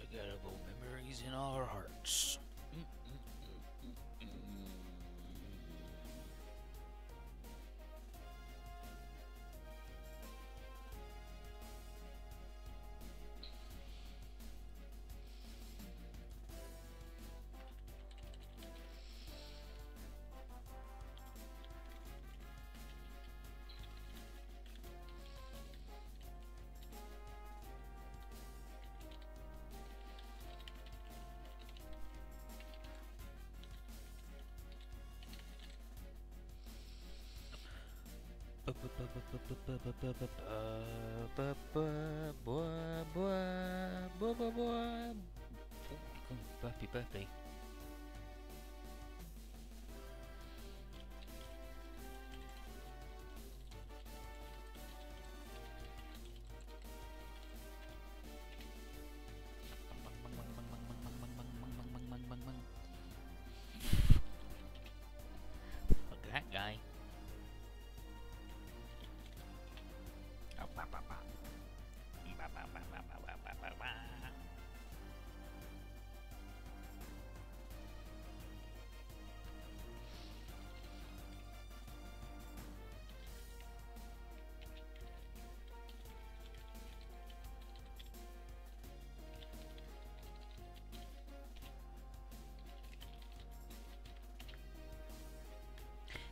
Unforgettable memories in our hearts. Burpee, burpee. Look at that guy.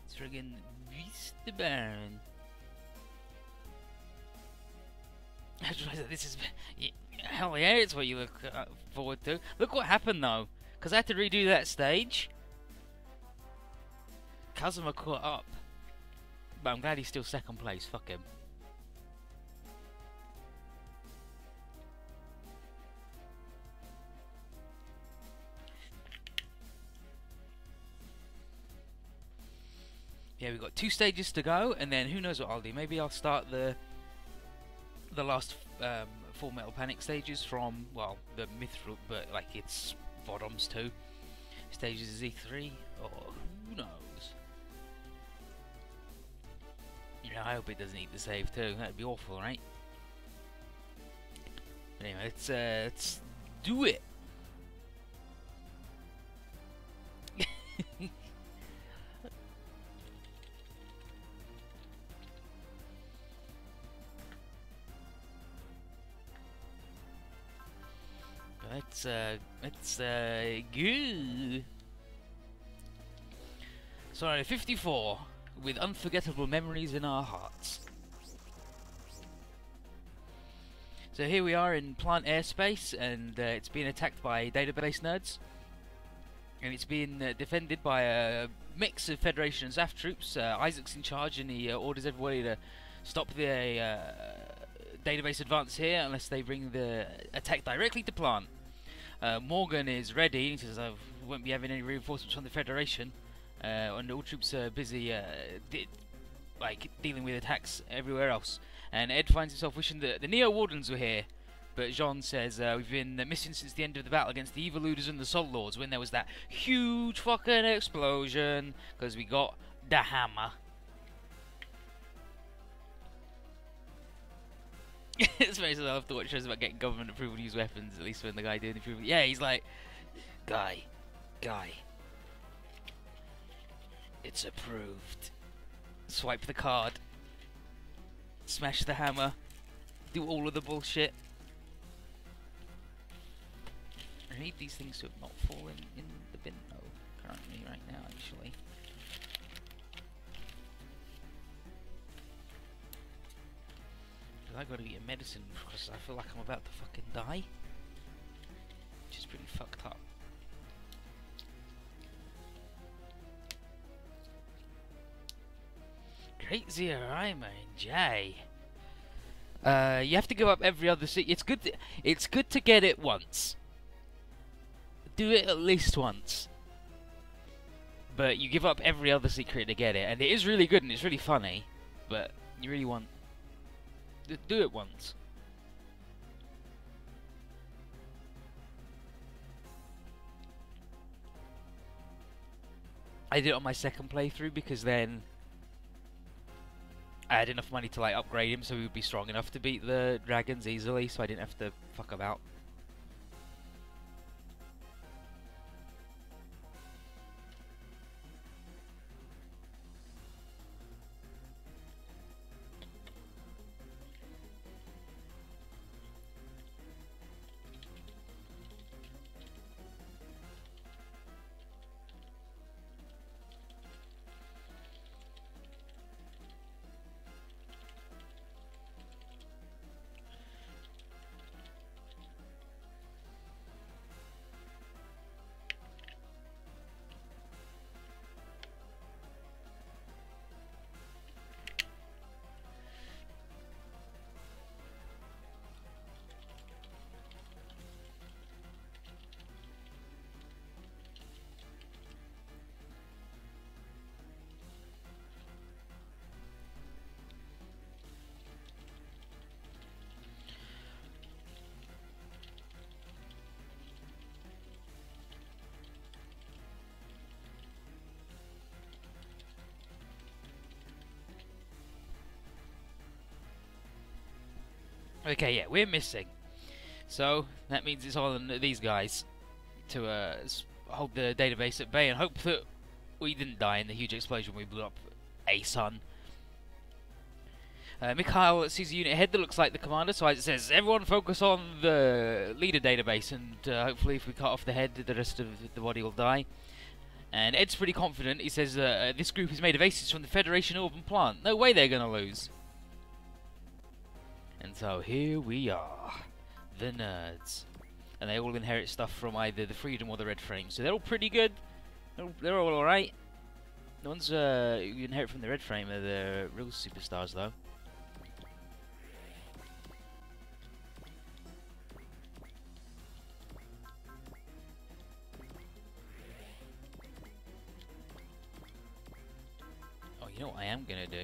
It's friggin' Beast the Baron. This is hell yeah, it's what you look forward to. Look what happened though, because I had to redo that stage. Kazuma caught up, but I'm glad he's still second place. Fuck him. Yeah, we've got 2 stages to go, and then who knows what I'll do. Maybe I'll start the last 4 Metal Panic stages from, well, the Mithril, but like it's Vodom's 2 stages is E3, or who knows. You know, I hope it doesn't eat the save too. That'd be awful, right? But anyway, let's do it. Let's go. Sorry, 54 with unforgettable memories in our hearts. So here we are in plant airspace, and it's being attacked by database nerds, and it's being defended by a mix of Federation and ZAF troops. Isaac's in charge, and he orders everybody to stop the database advance here unless they bring the attack directly to plant. Morgan is ready. He says, "I won't be having any reinforcements from the Federation, and all troops are busy dealing with attacks everywhere else." And Ed finds himself wishing that the Neo Wardens were here, but Jean says, "We've been missing since the end of the battle against the Evil Luders and the Salt Lords, when there was that huge fucking explosion, because we got the hammer." It's very sad. I love to watch shows about getting government approval to use weapons, at least when the guy doing the approval. Yeah, he's like, guy, it's approved. Swipe the card. Smash the hammer. Do all of the bullshit. I need these things to have not fallen in the bin though, currently, right now, actually. Because I gotta get medicine because I feel like I'm about to fucking die. Which is pretty fucked up. Great Zero Rhymer and J. You have to give up every other seat. It's good to get it once. Do it at least once. But you give up every other secret to get it, and it is really good and it's really funny. But you really want do it once. I did it on my second playthrough because then I had enough money to like upgrade him so he would be strong enough to beat the dragons easily, so I didn't have to fuck about. Okay, yeah, we're missing. So, that means it's on these guys to hold the database at bay and hope that we didn't die in the huge explosion we blew up a sun. Mikhail sees a unit ahead that looks like the commander, so as it says, everyone focus on the leader database, and hopefully if we cut off the head, the rest of the body will die. And Ed's pretty confident. He says, this group is made of aces from the Federation Urban Plant. No way they're going to lose. And so here we are, the nerds. And they all inherit stuff from either the Freedom or the Red Frame, so they're all pretty good. They're all alright. The ones you inherit from the Red Frame are the real superstars, though. Oh, you know what I am gonna do?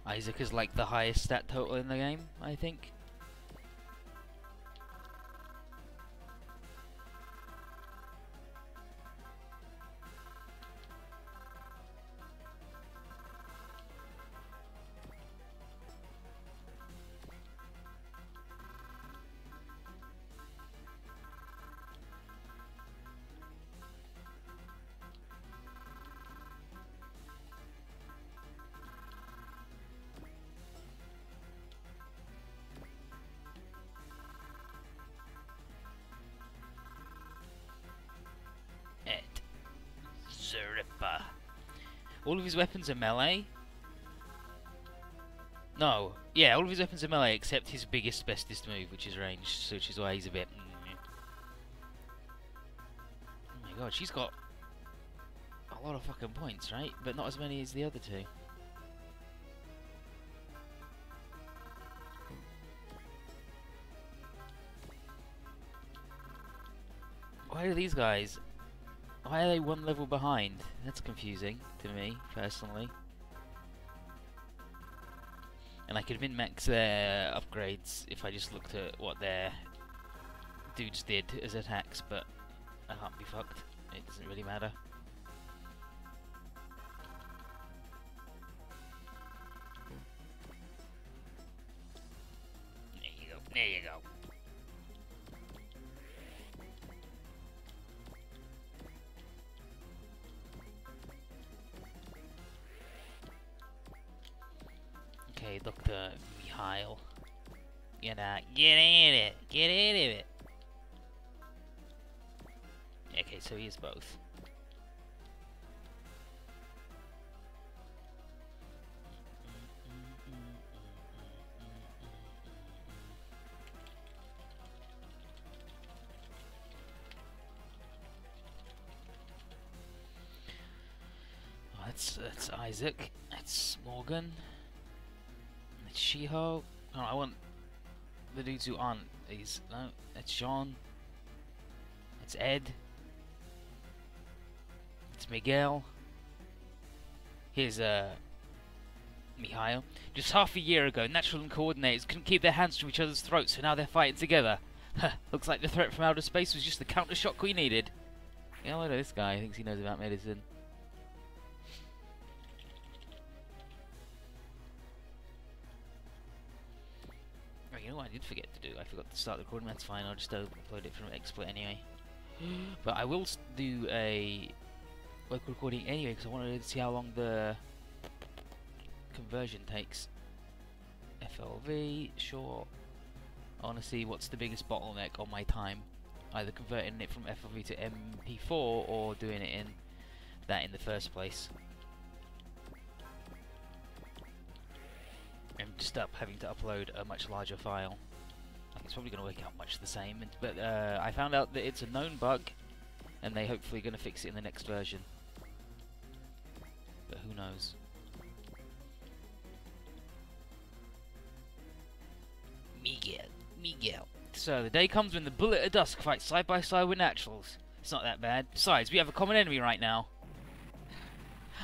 Isaac is like the highest stat total in the game, I think. Ripper. All of his weapons are melee? No. Yeah, all of his weapons are melee except his biggest, bestest move, which is ranged, so which is why he's a bit... Oh my god, she's got a lot of fucking points, right? But not as many as the other two. Why are these guys... Why are they one level behind? That's confusing to me, personally. And I could min-max their upgrades if I just looked at what their dudes did as attacks, but I can't be fucked. It doesn't really matter. There you go. Okay, Dr. Mikhail. Get in it. Get in it. Okay, so he is both. Oh, that's Isaac. That's Morgan. That's Shiho. Oh, I want the dudes who aren't these. No, that's Jean. That's Ed. It's Miguel. Here's Mikhail. Just half a year ago, Natural and coordinators couldn't keep their hands from each other's throats, so now they're fighting together. Looks like the threat from outer space was just the counter shock we needed. Yeah, look at this guy. Thinks he knows about medicine. Oh, you know what I did forget to do? I forgot to start the recording. That's fine. I'll just upload it from export anyway. But I will do a local recording anyway because I wanted to see how long the conversion takes. FLV, sure. I want to see what's the biggest bottleneck on my time. Either converting it from FLV to MP4 or doing it in that in the first place. And just having to upload a much larger file. I think it's probably going to work out much the same. But I found out that it's a known bug and they hopefully going to fix it in the next version. But who knows? Miguel. So, the day comes when the Bullet of Dusk fights side by side with Naturals. It's not that bad. Besides, we have a common enemy right now.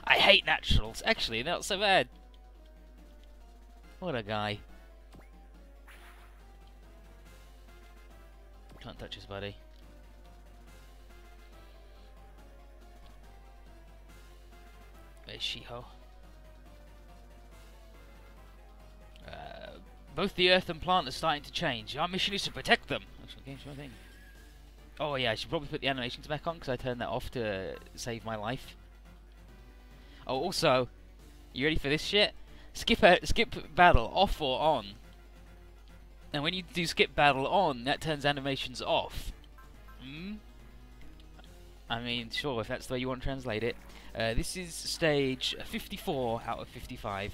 I hate Naturals. Actually, not so bad. What a guy. Can't touch his buddy. Where's Shiho? Both the earth and plant are starting to change. Our mission is to protect them. Okay, sure thing. Oh yeah, I should probably put the animations back on because I turned that off to save my life. Oh, also, you ready for this shit? Skip battle off or on. And when you do skip battle on, that turns animations off. I mean, sure, if that's the way you want to translate it. This is stage 54 out of 55.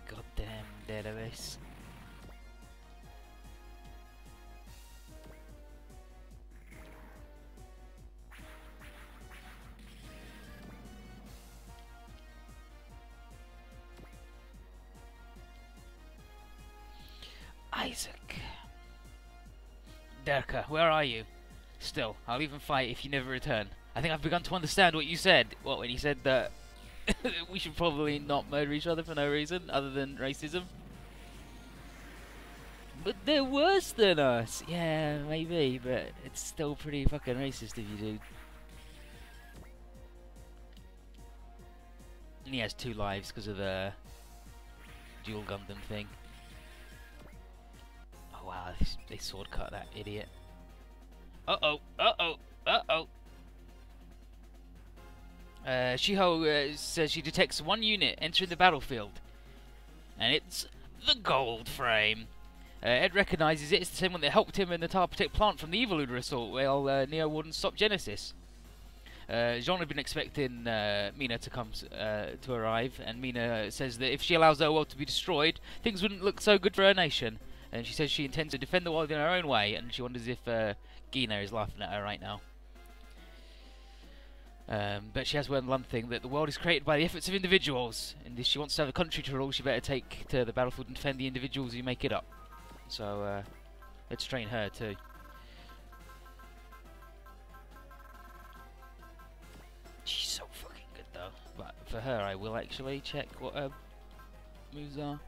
Goddamn database. Isaac. Derka, where are you? Still, I'll even fight if you never return. I think I've begun to understand what you said. What, when you said that we should probably not murder each other for no reason other than racism? But they're worse than us! Yeah, maybe, but it's still pretty fucking racist if you do. And he has 2 lives because of the dual Gundam thing. Oh wow, they sword cut that idiot. Uh-oh, uh-oh, uh-oh. Shiho says she detects 1 unit entering the battlefield. And it's the gold frame. Ed recognises it. It's the same one that helped him and the Tar Protect plant from the Evoluder assault while Neo Warden stopped Genesis. Jean had been expecting Mina to come to arrive, and Mina says that if she allows her world to be destroyed, things wouldn't look so good for her nation. And she says she intends to defend the world in her own way, and she wonders if Gina is laughing at her right now. But she has learned one thing, that the world is created by the efforts of individuals, and if she wants to have a country to rule, she better take to the battlefield and defend the individuals who make it up. So let's train her too. She's so fucking good though. But for her, I will actually check what her moves are.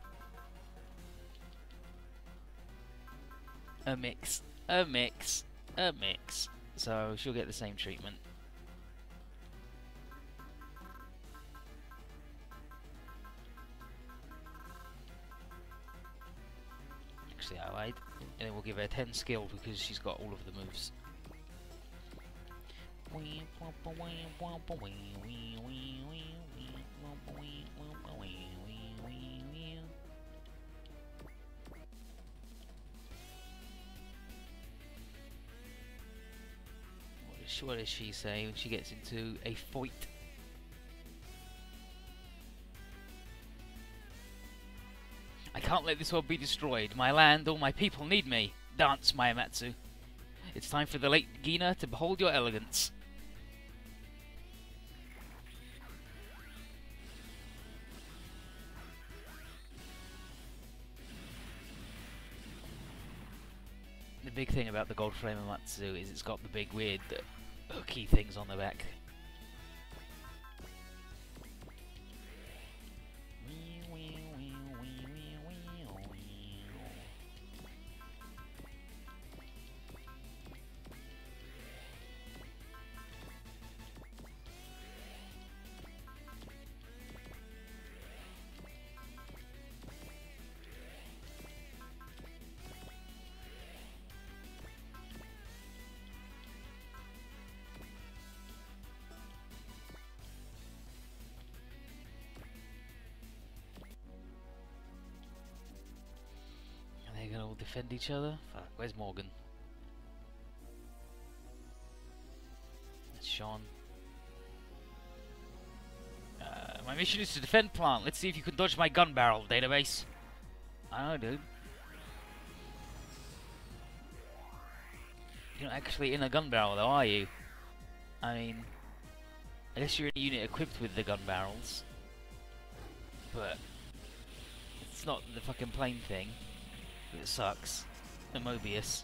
A mix, a mix, a mix. So she'll get the same treatment. Actually, I lied. And then we'll give her 10 skill because she's got all of the moves. What does she say when she gets into a fight? I can't let this world be destroyed. My land, all my people need me. Dance, Maematsu. It's time for the late Gina to behold your elegance. The big thing about the gold frame Maematsu is it's got the big weird hooky things on the back. They're gonna all defend each other? Fuck, where's Morgan? That's Sean. My mission is to defend Plant. Let's see if you can dodge my gun barrel, database. I don't know, dude. You're not actually in a gun barrel though, are you? I mean, I guess you're in a unit equipped with the gun barrels. But it's not the fucking plane thing. It sucks. The Mobius.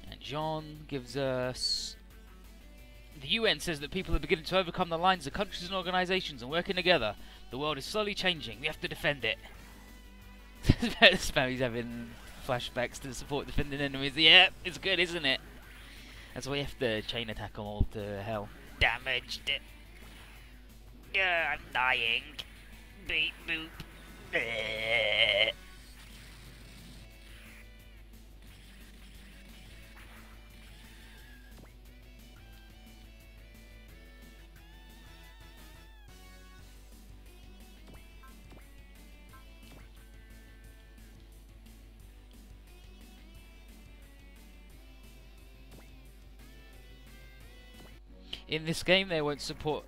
And John gives us... The UN says that people are beginning to overcome the lines of countries and organisations and working together. The world is slowly changing. We have to defend it. Spammy's having flashbacks to support defending enemies. Yeah, it's good, isn't it? That's why you have to chain attack them all to hell. Damaged. I'm dying. Beep boop. In this game, they won't support.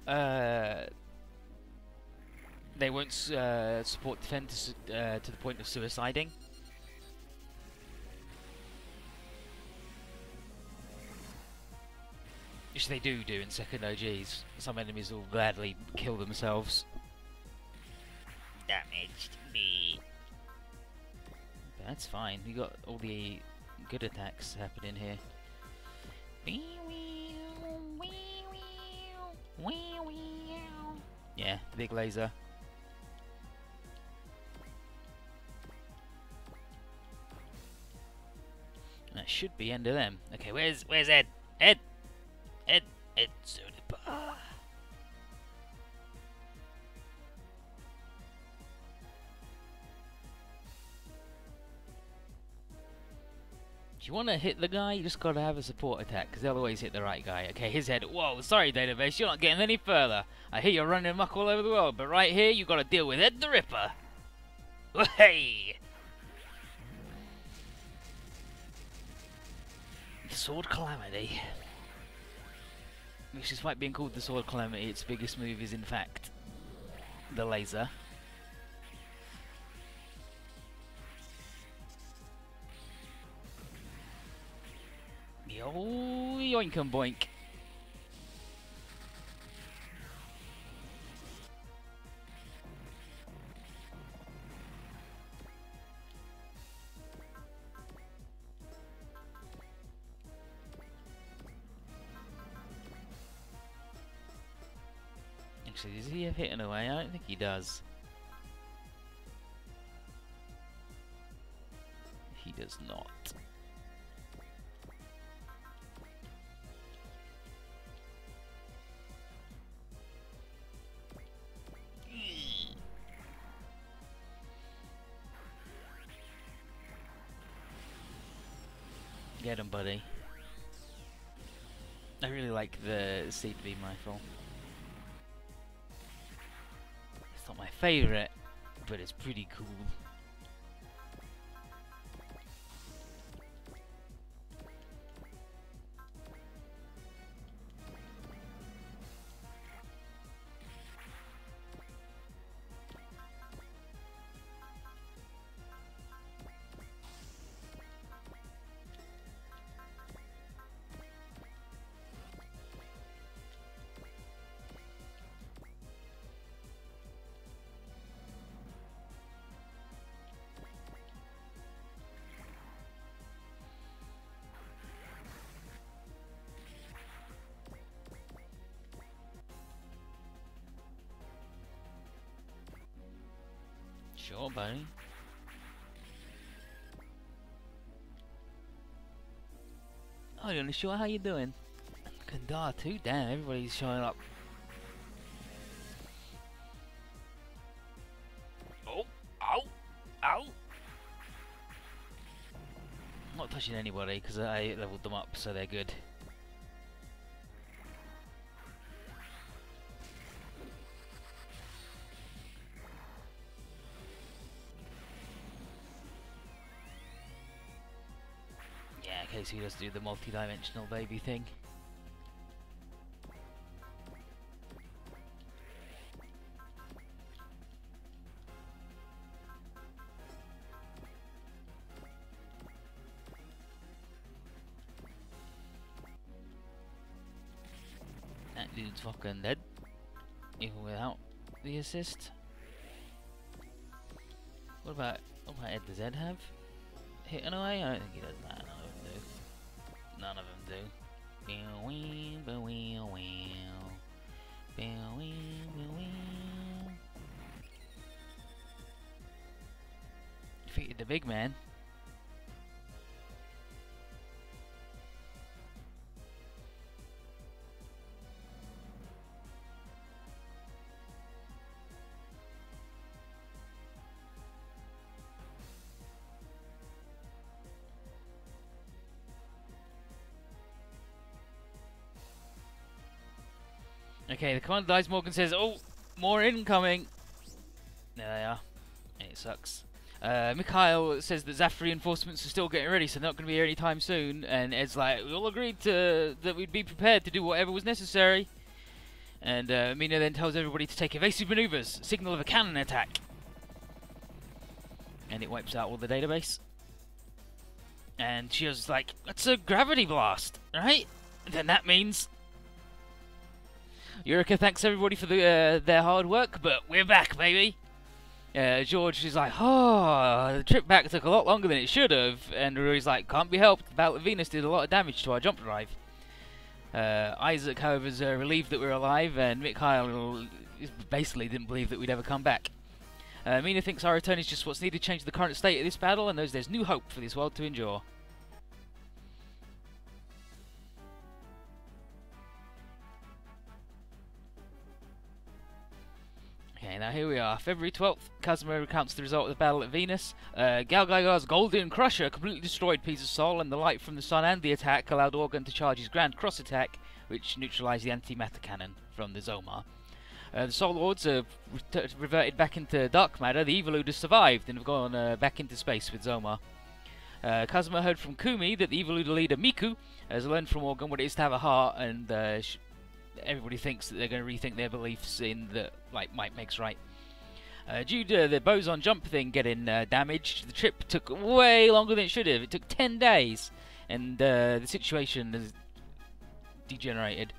Support defend to the point of suiciding. Which they do in second OGs. Some enemies will gladly kill themselves. Damaged me. But that's fine. We got all the good attacks happening here. Yeah, big laser. That should be end of them. Okay, where's Ed? Ed Zodipa. If you want to hit the guy, you just gotta have a support attack, because they'll always hit the right guy. Okay, his head. Whoa, sorry, database, you're not getting any further. I hear you're running amok all over the world, but right here, you gotta deal with Ed the Ripper. Hey! The Sword Calamity. Which, despite being called the Sword Calamity, its biggest move is in fact the laser. Yo, yoink and boink. Actually, does he have hitting away? I don't think he does. He does not. Get him, buddy. I really like the seed beam rifle. It's not my favourite, but it's pretty cool. Sure, buddy. Oh, you're not sure how you doing? Kandar too? Damn, everybody's showing up. Oh, ow, ow! I'm not touching anybody because I leveled them up, so they're good. Okay, so he does do the multi-dimensional baby thing. That dude's fucking dead, even without the assist. What about Ed? Does Ed have hitting away? I don't think he does that. None of them do. Defeated the big man. Okay, the commander dies. Morgan says, "Oh, more incoming." There they are. It sucks. Mikhail says that Zaf reinforcements are still getting ready, so they're not going to be here anytime soon. And Ed's like, "We all agreed that we'd be prepared to do whatever was necessary." And Mina then tells everybody to take evasive maneuvers, signal of a cannon attack. And it wipes out all the database. And she was like, "That's a gravity blast, right?" Then that means... Eureka thanks everybody for their hard work, but we're back, baby. George is like, "Oh, the trip back took a lot longer than it should have." And Rory's like, "Can't be helped. The Battle of Venus did a lot of damage to our jump drive." Isaac, however, is relieved that we're alive, and Mikhail basically didn't believe that we'd ever come back. Mina thinks our return is just what's needed to change the current state of this battle, and knows there's new hope for this world to endure. Okay, now here we are. February 12th, Kazuma recounts the result of the battle at Venus. Galgaigar's Golden Crusher completely destroyed Pisa's soul, and the light from the sun and the attack allowed Organ to charge his Grand Cross attack, which neutralized the antimatter cannon from the Zomar. The Soul Lords have reverted back into dark matter. The Eviluders survived and have gone back into space with Zomar. Kazuma heard from Kumi that the evil leader Miku has learned from Organ what it is to have a heart, and everybody thinks that they're going to rethink their beliefs in that, like, might makes right. Due to the boson jump thing getting damaged, the trip took way longer than it should have. It took 10 days, and the situation has degenerated.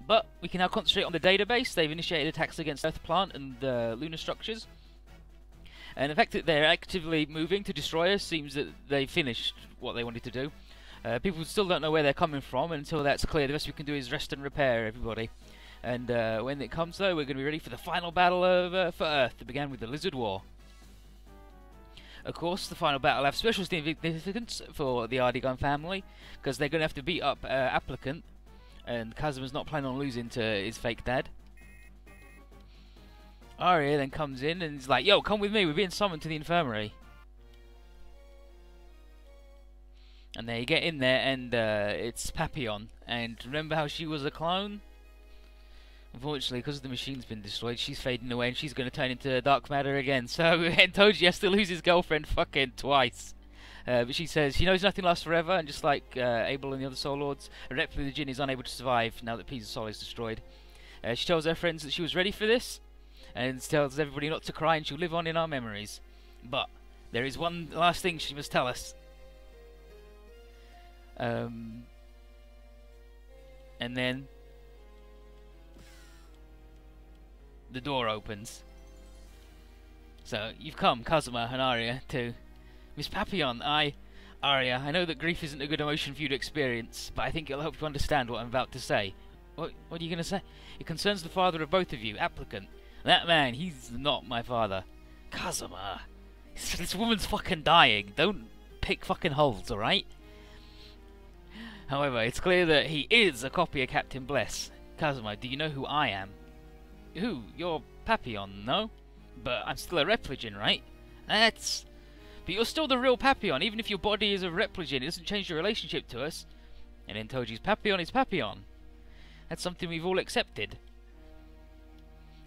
But we can now concentrate on the database. They've initiated attacks against Earth plant and lunar structures. And the fact that they're actively moving to destroy us seems that they finished what they wanted to do. People still don't know where they're coming from, and until that's clear, the best we can do is rest and repair everybody. And when it comes, though, we're going to be ready for the final battle for Earth that began with the Lizard War. Of course, the final battle will have special significance for the Ardigan family, because they're going to have to beat up Applicant, and Kazuma's not planning on losing to his fake dad. Arya then comes in and is like, "Yo, come with me, we're being summoned to the infirmary." And they get in there, and it's Papillon. And remember how she was a clone? Unfortunately, because the machine's been destroyed, she's fading away, and she's going to turn into dark matter again. So Entoji has to lose his girlfriend fucking twice. But she says she knows nothing lasts forever, and just like Abel and the other Soul Lords, a replica of the Jinn is unable to survive now that Piece of Soul is destroyed. She tells her friends that she was ready for this, and tells everybody not to cry, and she'll live on in our memories. But there is one last thing she must tell us. And then the door opens. So you've come, Kazuma and Arya, to Miss Papillon. Arya, I know that grief isn't a good emotion for you to experience, but I think it'll help you understand what I'm about to say. What are you going to say? It concerns the father of both of you, Applicant. That man, he's not my father. Kazuma, this woman's fucking dying. Don't pick fucking holes, alright? However, it's clear that he is a copy of Captain Bless. Kazuma, do you know who I am? Who? You're Papillon, no? But I'm still a Repligen, right? But you're still the real Papillon, even if your body is a Repligen. It doesn't change your relationship to us. And then Toji's Papillon is Papillon. That's something we've all accepted.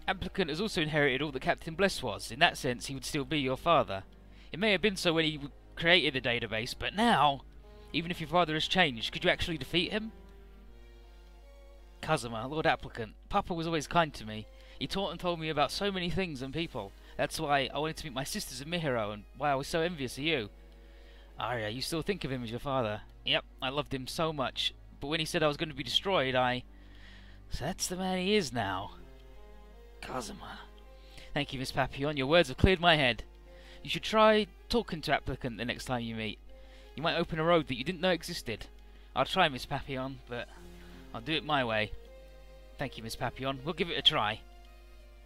Applicant has also inherited all that Captain Bless was. In that sense, he would still be your father. It may have been so when he created the database, but now, even if your father has changed, could you actually defeat him? Kazuma, Lord Applicant, Papa was always kind to me. He taught and told me about so many things and people. That's why I wanted to meet my sisters and Mihiro, and why I was so envious of you. Arya, you still think of him as your father? Yep, I loved him so much. But when he said I was going to be destroyed, So that's the man he is now. Kazuma. Thank you, Miss Papillon. Your words have cleared my head. You should try talking to Applicant the next time you meet. You might open a road that you didn't know existed. I'll try, Miss Papillon, but I'll do it my way. Thank you, Miss Papillon. We'll give it a try.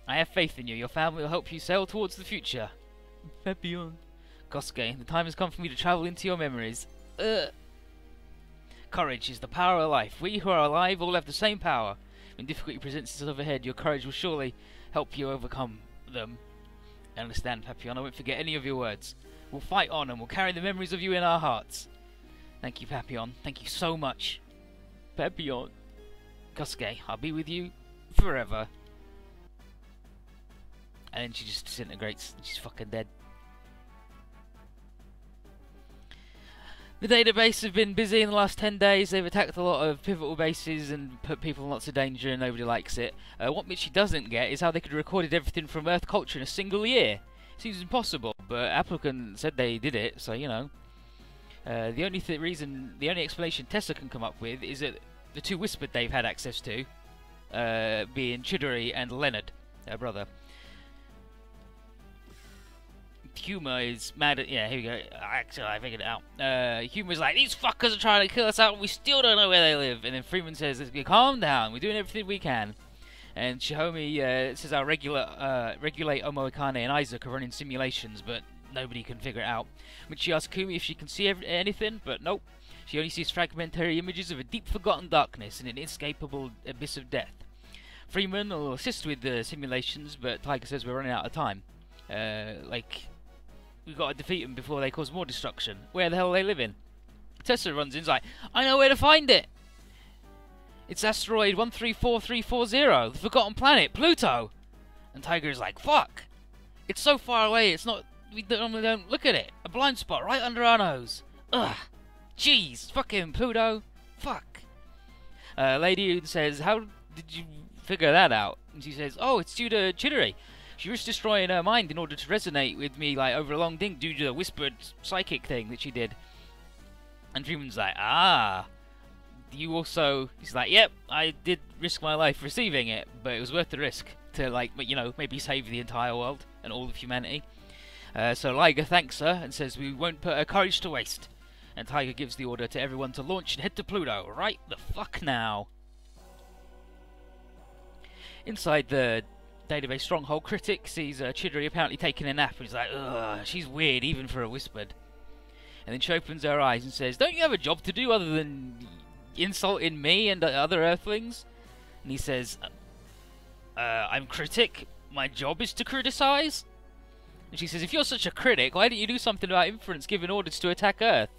I have faith in you. Your family will help you sail towards the future. Papillon. Kosuke, the time has come for me to travel into your memories. Courage is the power of life. We who are alive all have the same power. When difficulty presents itself ahead, your courage will surely help you overcome them. I understand, Papillon. I won't forget any of your words. We'll fight on and we'll carry the memories of you in our hearts. Thank you, Papillon. Thank you so much. Papillon. Kosuke, I'll be with you forever. And then she just disintegrates. She's fucking dead. The database have been busy in the last 10 days. They've attacked a lot of pivotal bases and put people in lots of danger, and nobody likes it. What Mitchie doesn't get is how they could have recorded everything from Earth culture in a single year. Seems impossible, but Applicant said they did it, so you know. The only explanation Tessa can come up with is that the two Whispered they've had access to, being Chidori and Leonard, her brother. Humor is mad at... Yeah, here we go. Actually, I figured it out. Humor's like, these fuckers are trying to kill us out and we still don't know where they live. And then Freeman says, calm down, we're doing everything we can. And Shihomi says our regulate Omo Akane and Isaac are running simulations, but nobody can figure it out. When she asks Kumi if she can see anything, but nope. She only sees fragmentary images of a deep forgotten darkness and an inescapable abyss of death. Freeman will assist with the simulations, but Tiger says we're running out of time. We've got to defeat them before they cause more destruction. Where the hell are they living? Tessa runs in, like, I know where to find it! It's asteroid 134340, the Forgotten Planet, Pluto! And Tiger's like, fuck! It's so far away, it's not... We don't look at it. A blind spot right under our nose. Ugh. Jeez. Fucking Pluto. Fuck. Lady says, how did you figure that out? And she says, oh, it's due to Chidori. She risks destroying her mind in order to resonate with me, like, over a long thing, due to the whispered psychic thing that she did. And Dreamon's like, ah. You also... He's like, yep, I did risk my life receiving it, but it was worth the risk to, like, you know, maybe save the entire world and all of humanity. So Liger thanks her and says we won't put her courage to waste. And Tiger gives the order to everyone to launch and head to Pluto right the fuck now. Inside the database stronghold, Critic sees Chidori apparently taking a nap and he's like, ugh, she's weird even for a whispered. And then she opens her eyes and says, don't you have a job to do other than insulting me and other Earthlings? And he says, I'm Critic, my job is to criticize? And she says, if you're such a critic, why didn't you do something about Inference giving orders to attack Earth?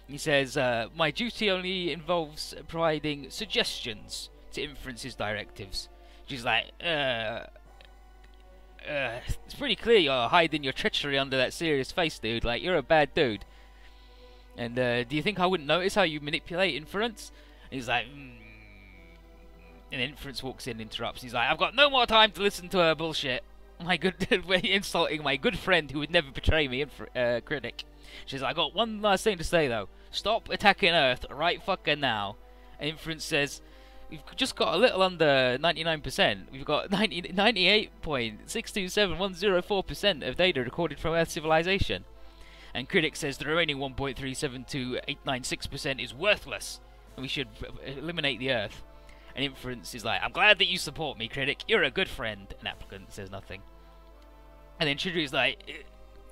And he says, my duty only involves providing suggestions to Inference's directives. She's like, it's pretty clear you're hiding your treachery under that serious face, dude. Like, you're a bad dude. And do you think I wouldn't notice how you manipulate Inference? And he's like, And Inference walks in and interrupts. He's like, I've got no more time to listen to her bullshit. My good, insulting my good friend who would never betray me, Critic. She's like, I got one last thing to say though. Stop attacking Earth right fucking now. And Inference says, we've just got a little under 99%. We've got 98.627104% of data recorded from Earth civilization. And Critic says the remaining 1.372896% is worthless, and we should eliminate the Earth. And Inference is like, I'm glad that you support me, Critic. You're a good friend. And Applicant says nothing. And then Chidori's like,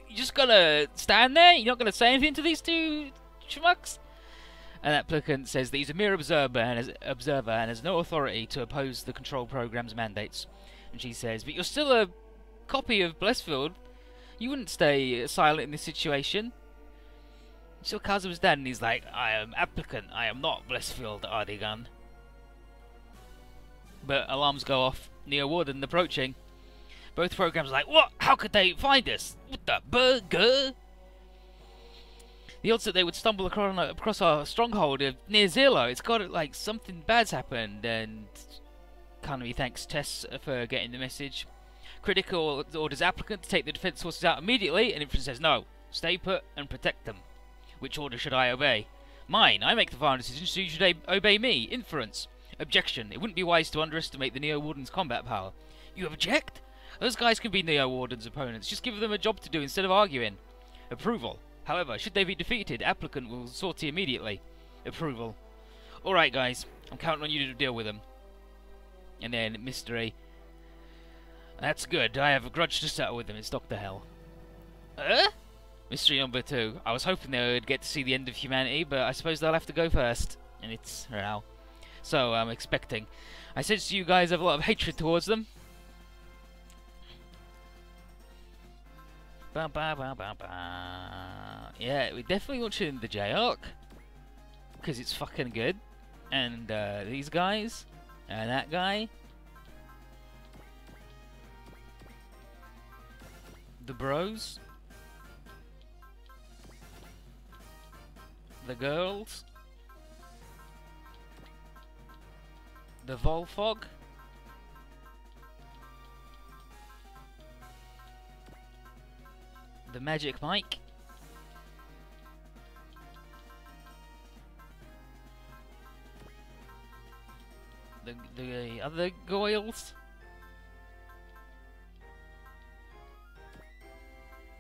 you just gonna stand there? You're not gonna say anything to these two schmucks? And Applicant says that he's a mere observer and has no authority to oppose the control program's mandates. And she says, but you're still a copy of Blessfield. You wouldn't stay silent in this situation. So Kazum's dead, and he's like, I am Applicant. I am not Blessfield Ardigan. But alarms go off. Neo Warden approaching. Both programs are like, what? How could they find us? What the burger? The odds that they would stumble across our stronghold are near zero. It's got like something bad's happened. And Kanami thanks Tess for getting the message. Critical orders Applicant to take the defense forces out immediately, and Inference says no. Stay put and protect them. Which order should I obey? Mine. I make the final decision, so you should obey me. Inference. Objection. It wouldn't be wise to underestimate the Neo Warden's combat power. You object? Those guys can be Neo Warden's opponents. Just give them a job to do instead of arguing. Approval. However, should they be defeated, Applicant will sortie immediately. Approval. Alright guys, I'm counting on you to deal with them. And then Mystery. That's good. I have a grudge to settle with them. It's Dr. Hell. Mystery number 2. I was hoping they would get to see the end of humanity, but I suppose they'll have to go first. And it's Rao. So I'm expecting. I sense you guys have a lot of hatred towards them. Ba ba ba ba ba. Yeah, we're definitely watching the J arc because it's fucking good. And these guys and that guy, the bros, the girls, the Volfog, the Magic Mike, the other Goyles,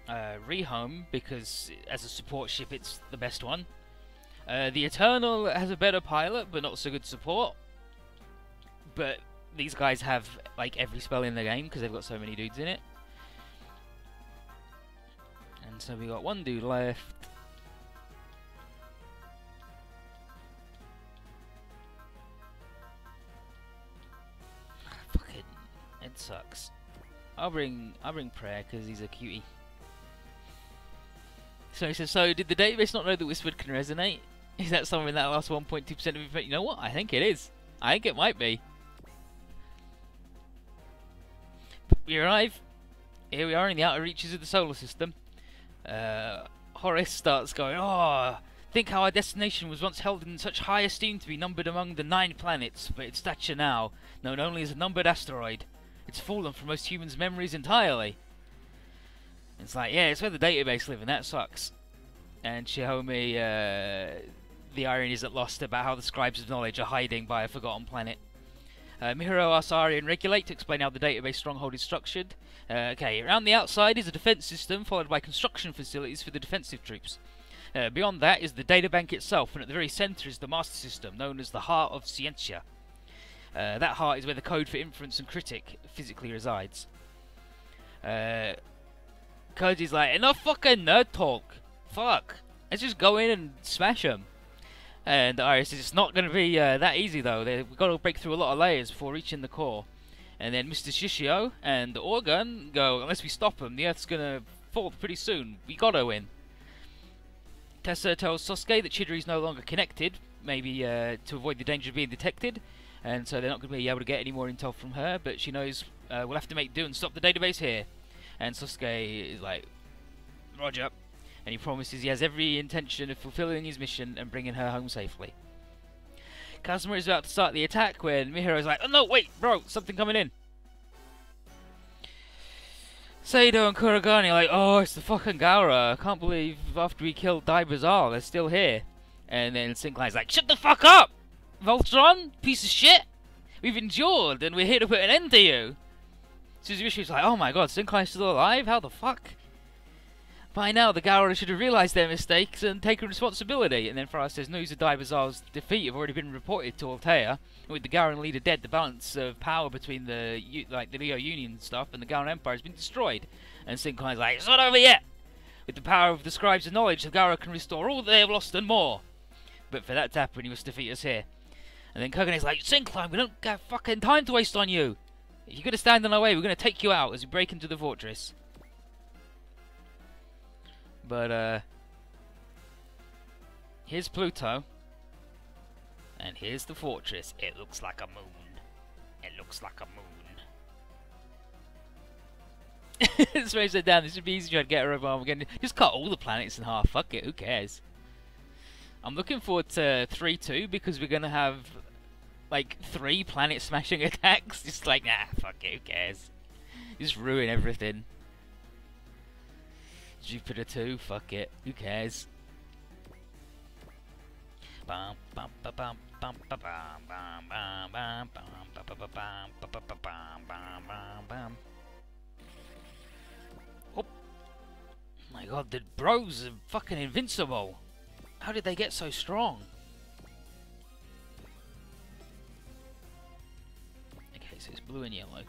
Rehome, because as a support ship it's the best one. The Eternal has a better pilot but not so good support. But these guys have like every spell in the game because they've got so many dudes in it. And so we got one dude left. Fucking, it sucks. I'll bring Prayer because he's a cutie. So he says, so did the database not know that Whispered can resonate? Is that something that last 1.2% of information? You know what? I think it is. I think it might be. We arrive. Here we are in the outer reaches of the solar system. Horace starts going, "Oh, think how our destination was once held in such high esteem to be numbered among the 9 planets, but its stature now, known only as a numbered asteroid. It's fallen from most humans' memories entirely." It's like, yeah, it's where the database live, and that sucks. And she told me the ironies at Lost about how the scribes of knowledge are hiding by a forgotten planet. Miharu asks Ari and Regulate to explain how the database stronghold is structured. Okay, around the outside is a defense system, followed by construction facilities for the defensive troops. Beyond that is the databank itself, and at the very center is the master system, known as the Heart of Scientia. That heart is where the code for inference and critic physically resides. Koji's like, enough fucking nerd talk. Fuck. Let's just go in and smash them. And Iris says it's not going to be that easy though. We've got to break through a lot of layers before reaching the core. And then Mr. Shishio and the Organ go, unless we stop them, the Earth's going to fall pretty soon. We got to win. Tessa tells Sosuke that Chidori's no longer connected, maybe to avoid the danger of being detected. And so they're not going to be able to get any more intel from her, but she knows we'll have to make do and stop the database here. And Sosuke is like, Roger. And he promises he has every intention of fulfilling his mission and bringing her home safely. Kazuma is about to start the attack when Mihiro's like, oh no, wait, bro, something coming in. Seido and Kurogane are like, oh, it's the fucking Gaura. I can't believe after we killed Dai Bazaar, they're still here. And then Sinclyne's like, shut the fuck up, Voltron, piece of shit. We've endured and we're here to put an end to you. Suzumishi's like, oh my god, Sinclyne's still alive? How the fuck? By now, the Gaura should have realised their mistakes and taken responsibility. And then Farah says news of Dai Bazaar's defeat have already been reported to Altea. With the Gauran leader dead, the balance of power between the Leo Union stuff and the Gauran Empire has been destroyed. And Sinclyne's like, it's not over yet! With the power of the Scribes of Knowledge, the Gaura can restore all they have lost and more. But for that to happen, you must defeat us here. And then Kogane's like, Sinclyne, we don't have fucking time to waste on you! If you're gonna stand in our way, we're gonna take you out as we break into the fortress. But, here's Pluto. And here's the fortress. It looks like a moon. It looks like a moon. Smash that down. This would be easy to get her over arm again. Just cut all the planets in half. Fuck it. Who cares? I'm looking forward to 3-2 because we're going to have, like, 3 planet smashing attacks. Just like, nah, fuck it. Who cares? Just ruin everything. Jupiter 2, fuck it, who cares? Oh my god, the bros are fucking invincible. How did they get so strong? Okay, so it's blue and yellow.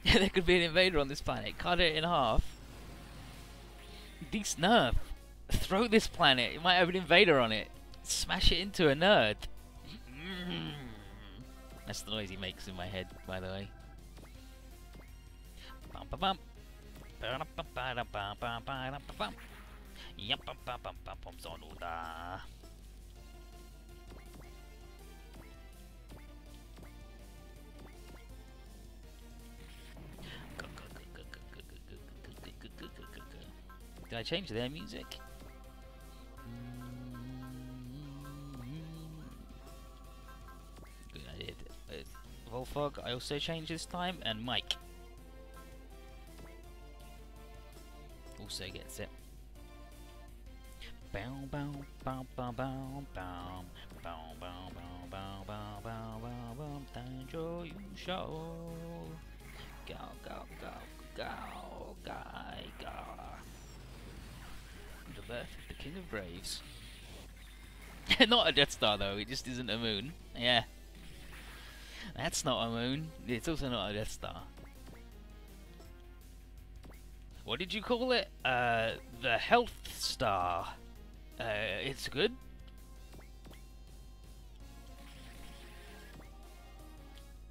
Yeah, there could be an invader on this planet. Cut it in half. Decent nerf. Throw this planet. It might have an invader on it. Smash it into a nerd. That's the noise he makes in my head, by the way. Did I change their music? Good, I did. Volfog, I also changed this time, and Mike also gets it. Bow bow bow bow bow bow bow bow bow bow bow bow bow bow. Danjo Yusho. Go go go go guy go. The birth of the King of Braves. Not a Death Star though, it just isn't a moon. Yeah. That's not a moon. It's also not a Death Star. What did you call it? The Health Star. It's good.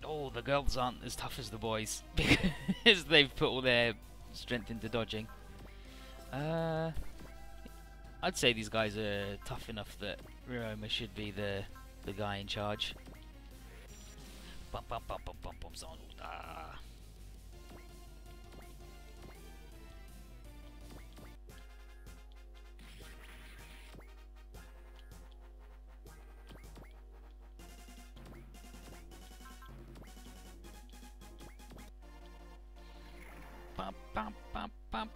Oh, the girls aren't as tough as the boys because they've put all their strength into dodging. I'd say these guys are tough enough that Ryoma should be the guy in charge. bum, bum, bum.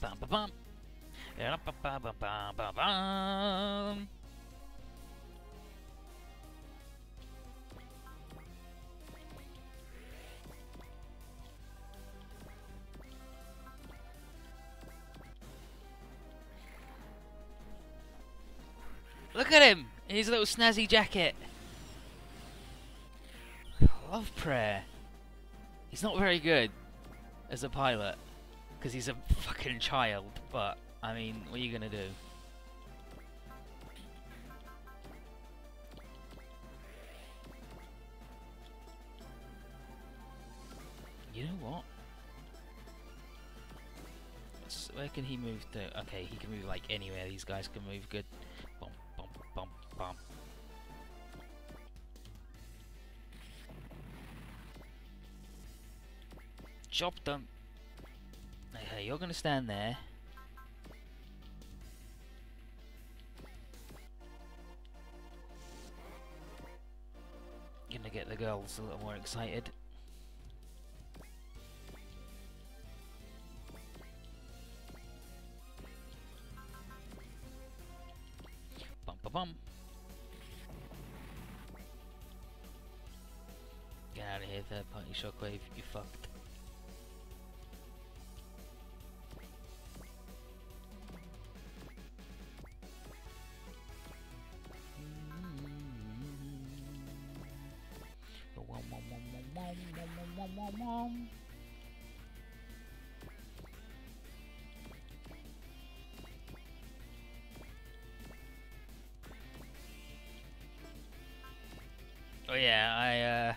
Bum, bum, bum. Bum, bum, bum, bum, bum, bum. Look at him! In his little snazzy jacket. Love Prayer. He's not very good as a pilot because he's a fucking child, but I mean, what are you gonna do? You know what? Where can he move to? Okay, he can move like anywhere. These guys can move good. Bum, bum, bum, bum. Job done. Okay, you're gonna stand there. Gonna get the girls a little more excited. Bum ba bum. Get out of here, third party shockwave, you fucked. Oh yeah,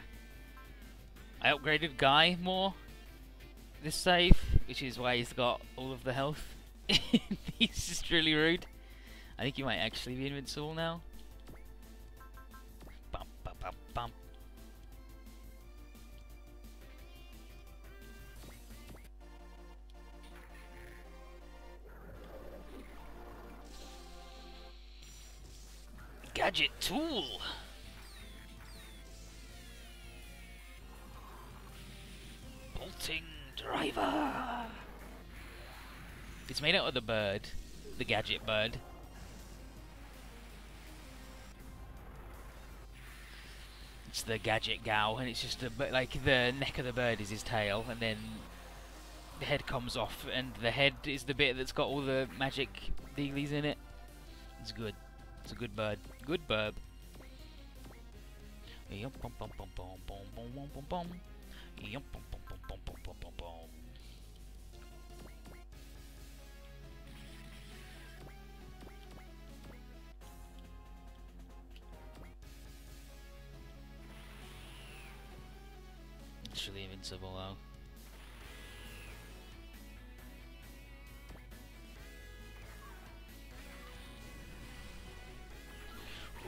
I upgraded Guy more this save, which is why he's got all of the health. He's just really rude. I think he might actually be invincible now. Bum, bum, bum, bum. Gadget tool. Bolting driver. It's made out of the bird, the gadget bird. It's the gadget gal, and it's just like the neck of the bird is his tail, and then the head comes off, and the head is the bit that's got all the magic dealies in it. It's good. It's a good bird. Good burb. Yum bum bum bum bum bum bum bum bum bum. Yum bum bum bum bum bum bum bum bum. Literally invincible though.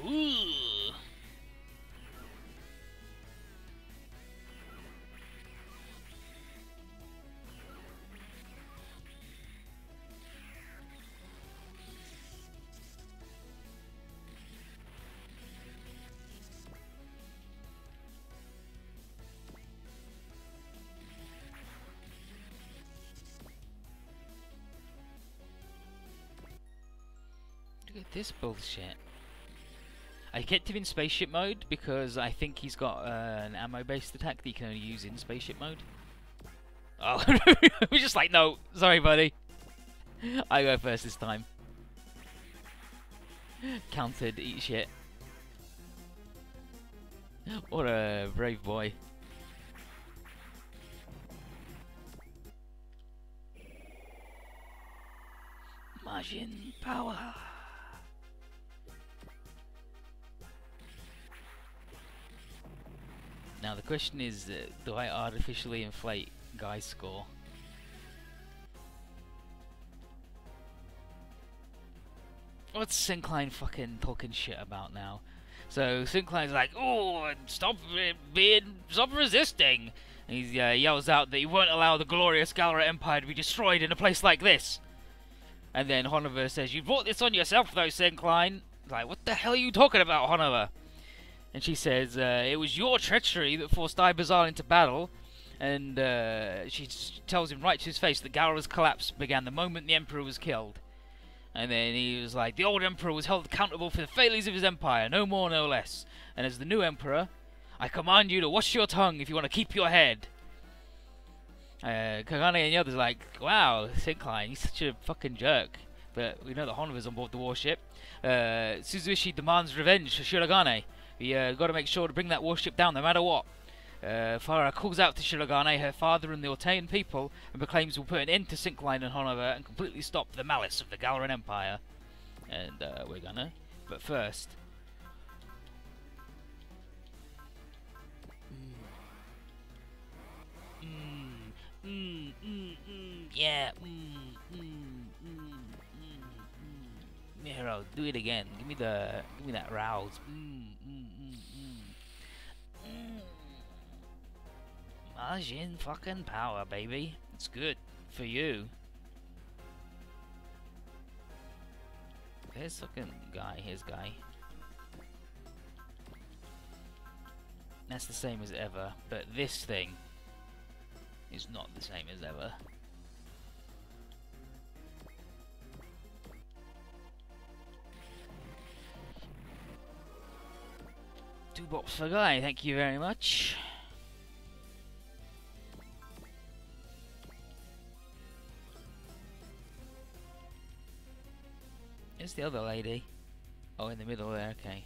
Ooh. Look at this bullshit. I kept him in spaceship mode because I think he's got an ammo-based attack that you can only use in spaceship mode. Oh, we're just like, no, sorry, buddy. I go first this time. Countered, eat shit. What a brave boy. Majin power. Now the question is, do I artificially inflate Guy's score? What's Sinclyne fucking talking shit about now? So Sinclyne's like, oh, stop resisting. And And he yells out that he won't allow the glorious Galra Empire to be destroyed in a place like this. And then Honover says, "You brought this on yourself, though, Sinclyne." Like, what the hell are you talking about, Honover? And she says, "It was your treachery that forced Ibazar into battle." And she tells him right to his face that Galra's collapse began the moment the Emperor was killed. And then he was like, "The old Emperor was held accountable for the failures of his empire, no more, no less. And as the new Emperor, I command you to watch your tongue if you want to keep your head." Kagane and the others are like, "Wow, Sinclyne, he's such a fucking jerk." But we know that Honover's on board the warship. Suzuishi demands revenge for Shirogane. We got to make sure to bring that warship down no matter what. Farah calls out to Shirogane, her father and the Oteian people, and proclaims we'll put an end to Sinclyne and Honover and completely stop the malice of the Galran Empire. And we're gonna. But first... yeah, Miro, do it again. Give me that rouse. Majin fucking power, baby. It's good for you. There's fucking guy, his guy. That's the same as ever, but this thing is not the same as ever. Two bops for guy, thank you very much. Here's the other lady. Oh, in the middle there, okay.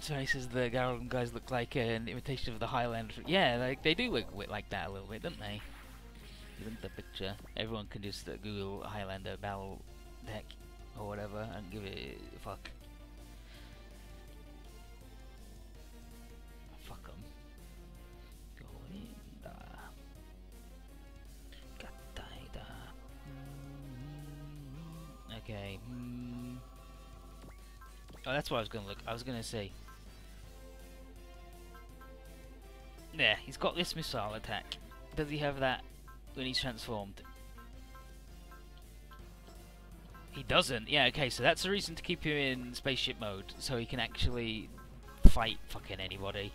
So he says the Galran guys look like an imitation of the Highland. Yeah, like they do look like that a little bit, don't they? Look at the picture. Everyone can just Google Highlander battle deck or whatever and give it a fuck. Fuck them. Okay. Oh, that's what I was gonna look. I was gonna say. Yeah, he's got this missile attack. Does he have that when he's transformed? He doesn't. Yeah, okay, so that's the reason to keep him in spaceship mode, so he can actually fight fucking anybody.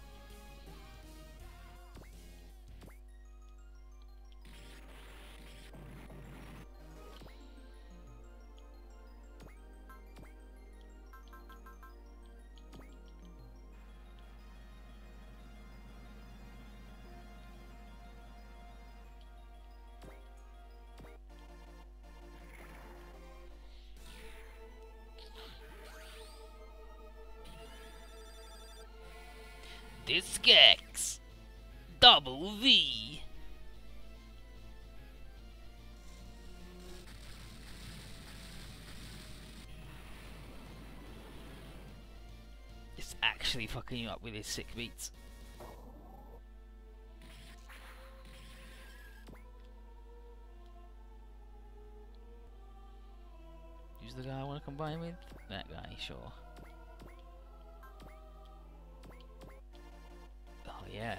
Disgex Double V. It's actually fucking you up with his sick beats. Who's the guy I want to combine with? That guy, sure. Yeah.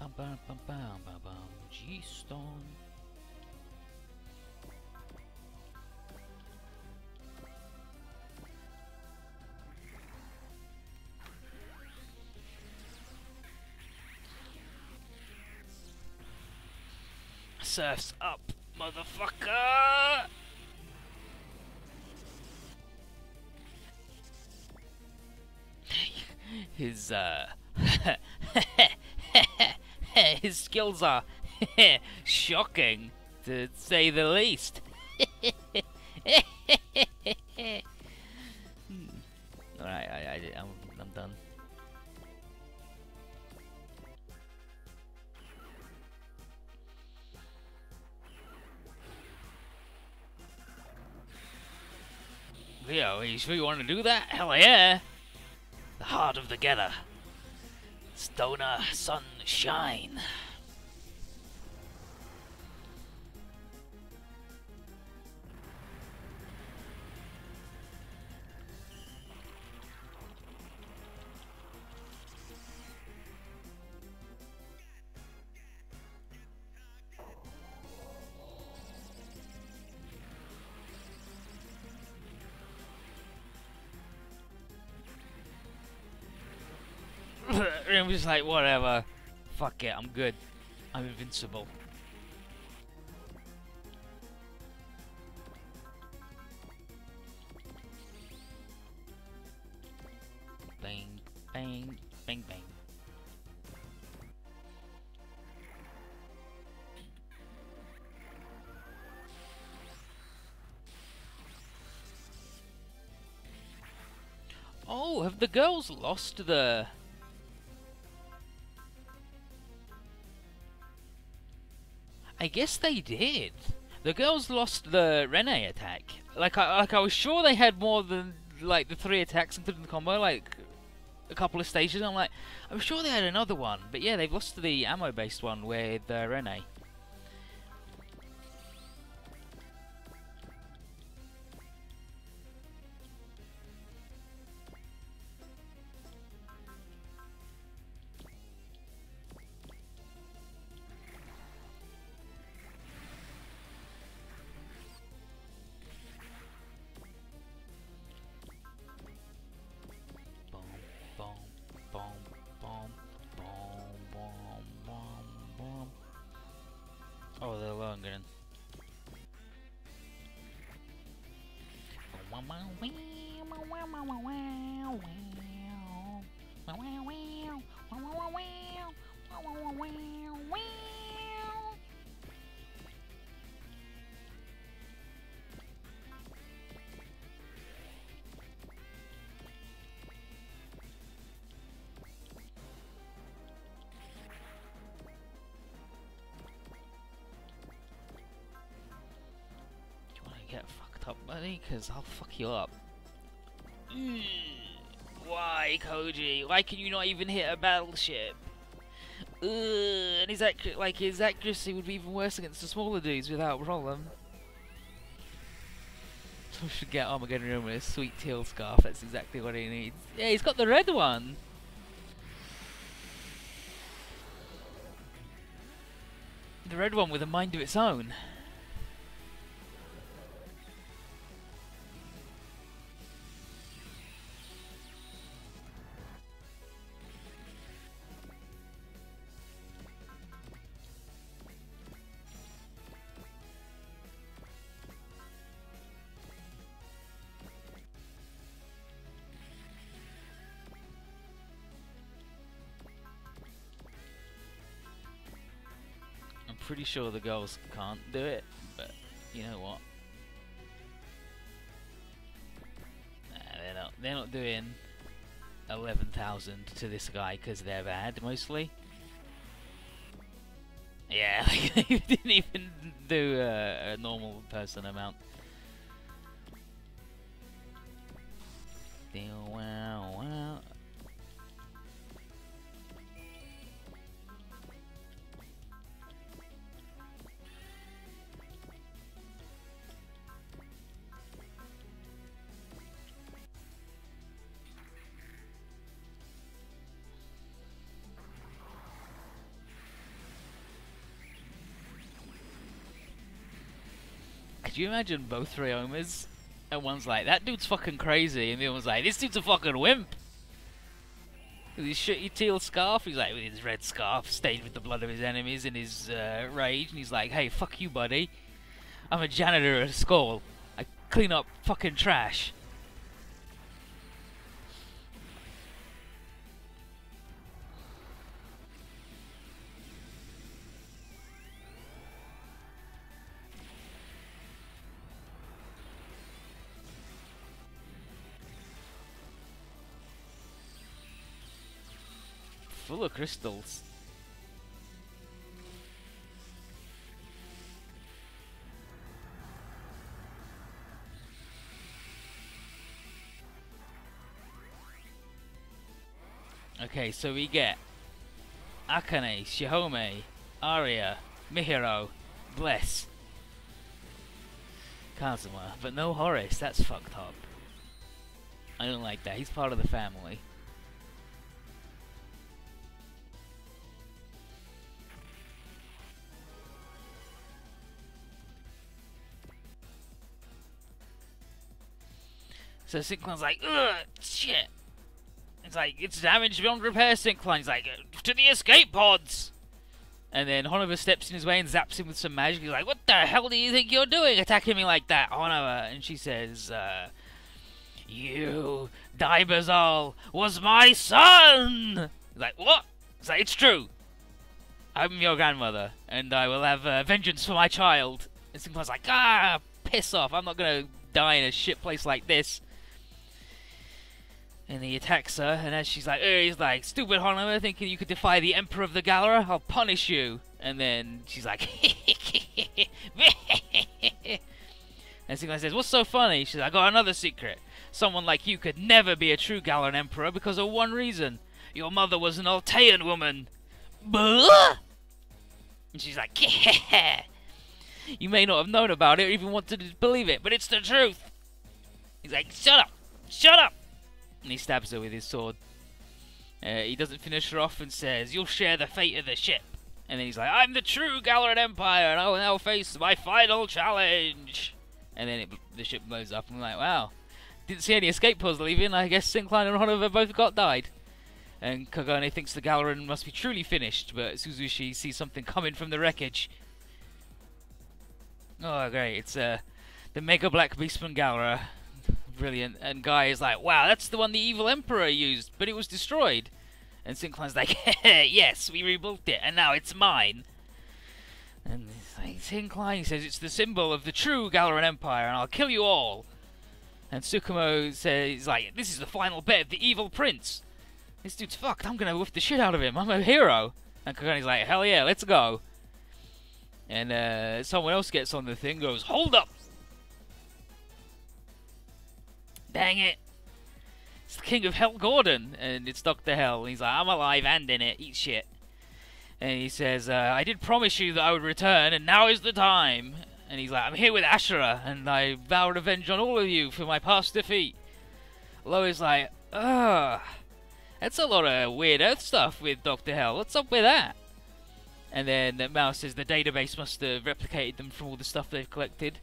Bum bum bum bum bum bum. G-Stone. Surf's up, motherfucker! His his skills are shocking, to say the least. Alright, I'm done. Leo, you sure you want to do that? Hell yeah! The heart of the Gather. Stoner Sunshine. And I'm just like, whatever. Fuck it, I'm good. I'm invincible. Bang, bang, bang, bang. Oh, have the girls lost the... I guess they did. The girls lost the Rene attack. Like I was sure they had more than like the 3 attacks including the combo, like a couple of stages. I'm like, I'm sure they had another one, but yeah, they've lost the ammo-based one with Rene. Oh, they're long gun. Get fucked up, buddy, because I'll fuck you up. Why, Koji? Why can you not even hit a battleship? And his accuracy would be even worse against the smaller dudes without a problem. So we should get Armageddon with a sweet teal scarf. That's exactly what he needs. Yeah, he's got the red one. The red one with a mind of its own. I'm pretty sure the girls can't do it, but you know what? Nah, they're not doing 11,000 to this guy because they're bad, mostly. Yeah, they didn't even do a normal person amount. Wow, wow. Could you imagine both Ryomas? And one's like, that dude's fucking crazy, and the other one's like, this dude's a fucking wimp! With his shitty teal scarf, he's like, with his red scarf, stained with the blood of his enemies in his rage, and he's like, hey, fuck you, buddy. I'm a janitor at a school. I clean up fucking trash. full of crystals. Okay, so we get Akane, Shihome, Arya, Mihiro, Bless, Kazuma, but no Horace. That's fucked up. I don't like that. He's part of the family. So Sinclyne's like, ugh, shit. It's like, it's damaged beyond repair, Sinclyne. He's like, to the escape pods! And then Honover steps in his way and zaps him with some magic. He's like, what the hell do you think you're doing, attacking me like that, Honover? And she says, you, Daibazal, was my son! He's like, what? He's like, it's true. I'm your grandmother, and I will have vengeance for my child. And Sinclyne's like, ah, piss off. I'm not going to die in a shit place like this. And he attacks her, and as she's like, he's like, stupid Honover, thinking you could defy the Emperor of the Galera? I'll punish you. And then she's like, and Sinclyne says, what's so funny? She's like, I got another secret. Someone like you could never be a true Galaran Emperor because of one reason. Your mother was an Altean woman. Blah? And she's like, you may not have known about it or even wanted to believe it, but it's the truth. He's like, shut up, shut up. And he stabs her with his sword. He doesn't finish her off and says, you'll share the fate of the ship. And then he's like, I'm the true Galaran Empire, and I will now face my final challenge. And then the ship blows up, and I'm like, wow. Didn't see any escape pods leaving. I guess Sinclyne and Honover both died. And Kagane thinks the Galaran must be truly finished, but Suzushi sees something coming from the wreckage. Oh, great. It's the Mega Black Beastman Galera. Brilliant. And Guy is like, wow, that's the one the evil Emperor used, but it was destroyed. And Sinclyne's like, yes, we rebuilt it, and now it's mine. And he's like, Sinclyne, he says, it's the symbol of the true Galaran Empire, and I'll kill you all. And Tsukumo says, like, this is the final bet of the evil prince. This dude's fucked, I'm gonna whiff the shit out of him, I'm a hero. And Kagane's like, hell yeah, let's go. And someone else gets on the thing, goes, hold up! Dang it! It's the King of Hell Gordon, and it's Dr. Hell. And he's like, I'm alive and in it, eat shit. And he says, I did promise you that I would return, and now is the time. And he's like, I'm here with Ashura, and I vow revenge on all of you for my past defeat. Lois like, ugh, that's a lot of weird Earth stuff with Dr. Hell. What's up with that? And then Mouse says the database must have replicated them from all the stuff they've collected.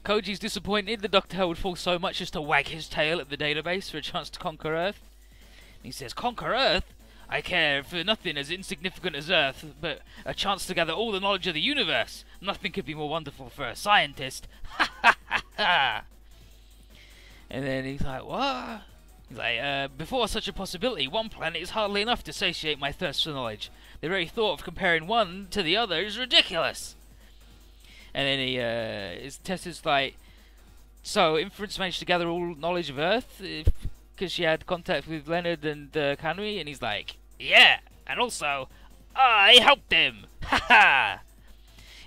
Koji's disappointed that Dr. Hell would fall so much as to wag his tail at the database for a chance to conquer Earth. And he says, conquer Earth? I care for nothing as insignificant as Earth, but a chance to gather all the knowledge of the universe. Nothing could be more wonderful for a scientist. Ha ha ha ha! And then he's like, what? He's like, before such a possibility, one planet is hardly enough to satiate my thirst for knowledge. The very thought of comparing one to the other is ridiculous. And then his test is like, so Inference managed to gather all knowledge of Earth because she had contact with Leonard and Kanri, and he's like, yeah, and also, I helped him! Ha ha!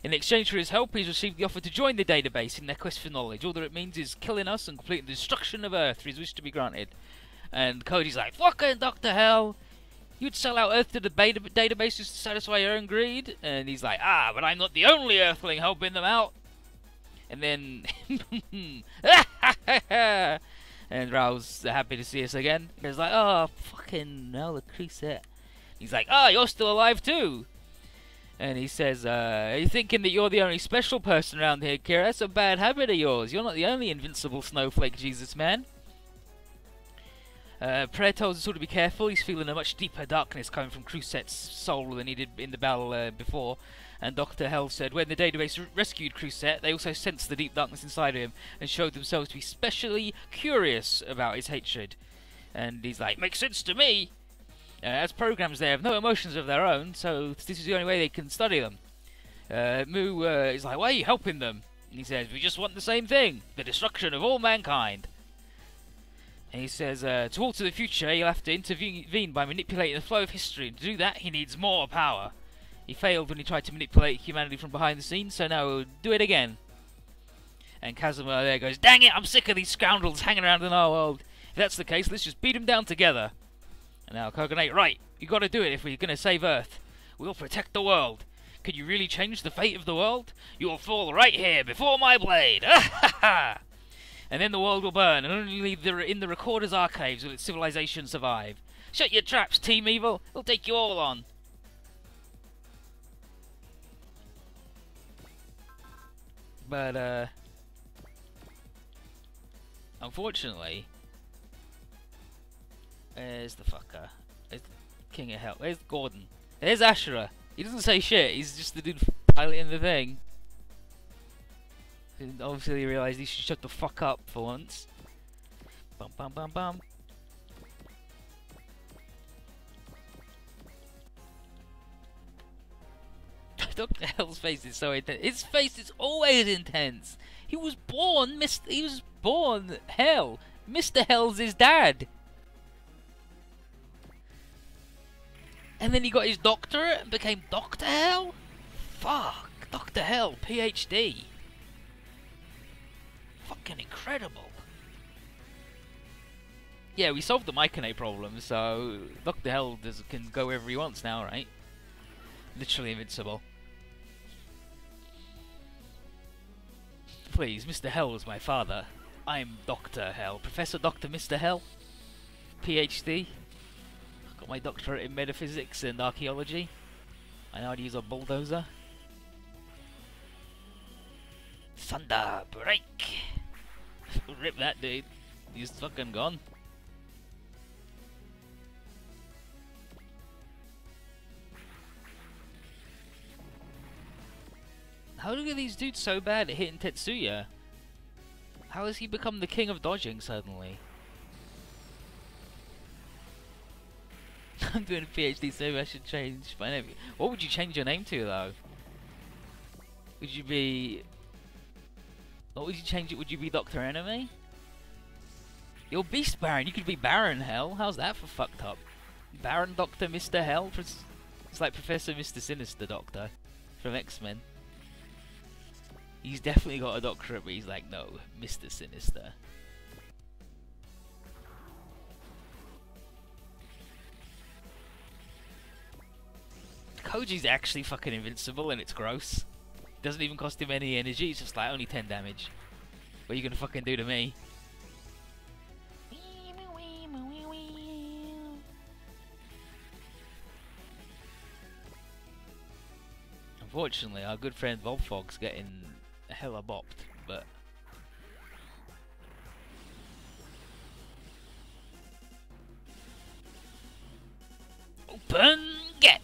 In exchange for his help, he's received the offer to join the database in their quest for knowledge. All that it means is killing us and completing the destruction of Earth for his wish to be granted. And Cody's like, fucking Dr. Hell! You'd sell out Earth to the database just to satisfy your own greed? And he's like, ah, but I'm not the only Earthling helping them out. And then... and Rao's happy to see us again. He's like, oh, fucking hell, the Crusette. He's like, oh, you're still alive too. And he says, are you thinking that you're the only special person around here, Kira? That's a bad habit of yours. You're not the only invincible snowflake Jesus man. Prayer tells us all to be careful. He's feeling a much deeper darkness coming from Crusette's soul than he did in the battle before. And Dr. Hell said when the database rescued Crusette, they also sensed the deep darkness inside of him and showed themselves to be specially curious about his hatred. And he's like, makes sense to me. As programs, they have no emotions of their own, so this is the only way they can study them. Mu is like, why are you helping them? And he says, we just want the same thing, the destruction of all mankind. And he says, to alter the future, he'll have to intervene by manipulating the flow of history. And to do that, he needs more power. He failed when he tried to manipulate humanity from behind the scenes, so now he'll do it again. And Kazuma there goes, dang it, I'm sick of these scoundrels hanging around in our world. If that's the case, let's just beat them down together. And now Koganate, right, you gotta do it if we're gonna save Earth. We'll protect the world. Could you really change the fate of the world? You will fall right here before my blade. And then the world will burn, and only in the Recorder's archives will its civilization survive. Shut your traps, Team Evil. We'll take you all on. But, unfortunately, there's the fucker. There's King of Hell. There's Gordon. There's Ashura. He doesn't say shit. He's just the dude piloting the thing. And obviously he realised he should shut the fuck up for once. Bum bum bum bum. Dr. Hell's face is so intense. His face is always intense. He was born Hell. Mr. Hell's his dad. And then he got his doctorate and became Dr. Hell? Fuck. Dr. Hell, PhD. Fucking incredible. Yeah, we solved the Myconate problem, so Dr. Hell can go wherever he wants now, right? Literally invincible. Please, Mr. Hell is my father. I'm Dr. Hell. Professor Dr. Mr. Hell. PhD. Got my doctorate in metaphysics and archaeology. I know how to use a bulldozer. Thunder break! Rip that dude. He's fucking gone. How do these dudes so bad at hitting Tetsuya? How has he become the king of dodging suddenly? I'm doing a PhD, so maybe I should change my name. What would you change your name to, though? Would you be... What would you change it? Would you be Dr. Enemy? You're Beast Baron. You could be Baron Hell. How's that for fucked up? Baron Dr. Mr. Hell? It's like Professor Mr. Sinister Doctor from X-Men. He's definitely got a doctorate, but he's like, no, Mr. Sinister. Koji's actually fucking invincible and it's gross. Doesn't even cost him any energy, it's just like only 10 damage. What are you gonna fucking do to me? Unfortunately, our good friend Volfog's getting hella bopped, but... Open get!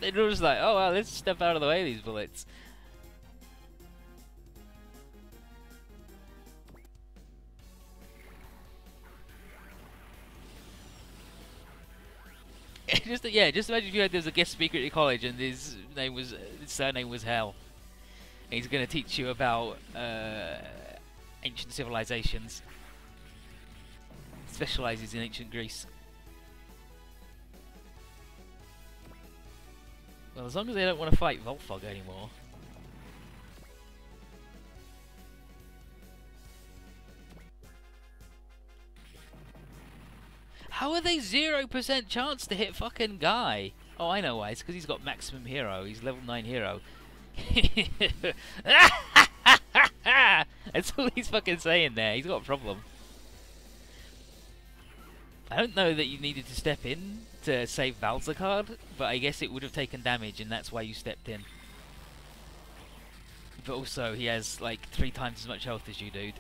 They're just like, oh well, let's step out of the way of these bullets. Just imagine if you had there was a guest speaker at your college and his surname was Hell. And he's going to teach you about ancient civilizations. Specializes in ancient Greece. Well, as long as they don't want to fight Volfog anymore. How are they 0% chance to hit fucking Guy? Oh, I know why. It's because he's got maximum hero. He's level 9 hero. That's all he's fucking saying there. He's got a problem. I don't know that you needed to step in to save Valzacard, but I guess it would have taken damage and that's why you stepped in. But also, he has like 3 times as much health as you, dude.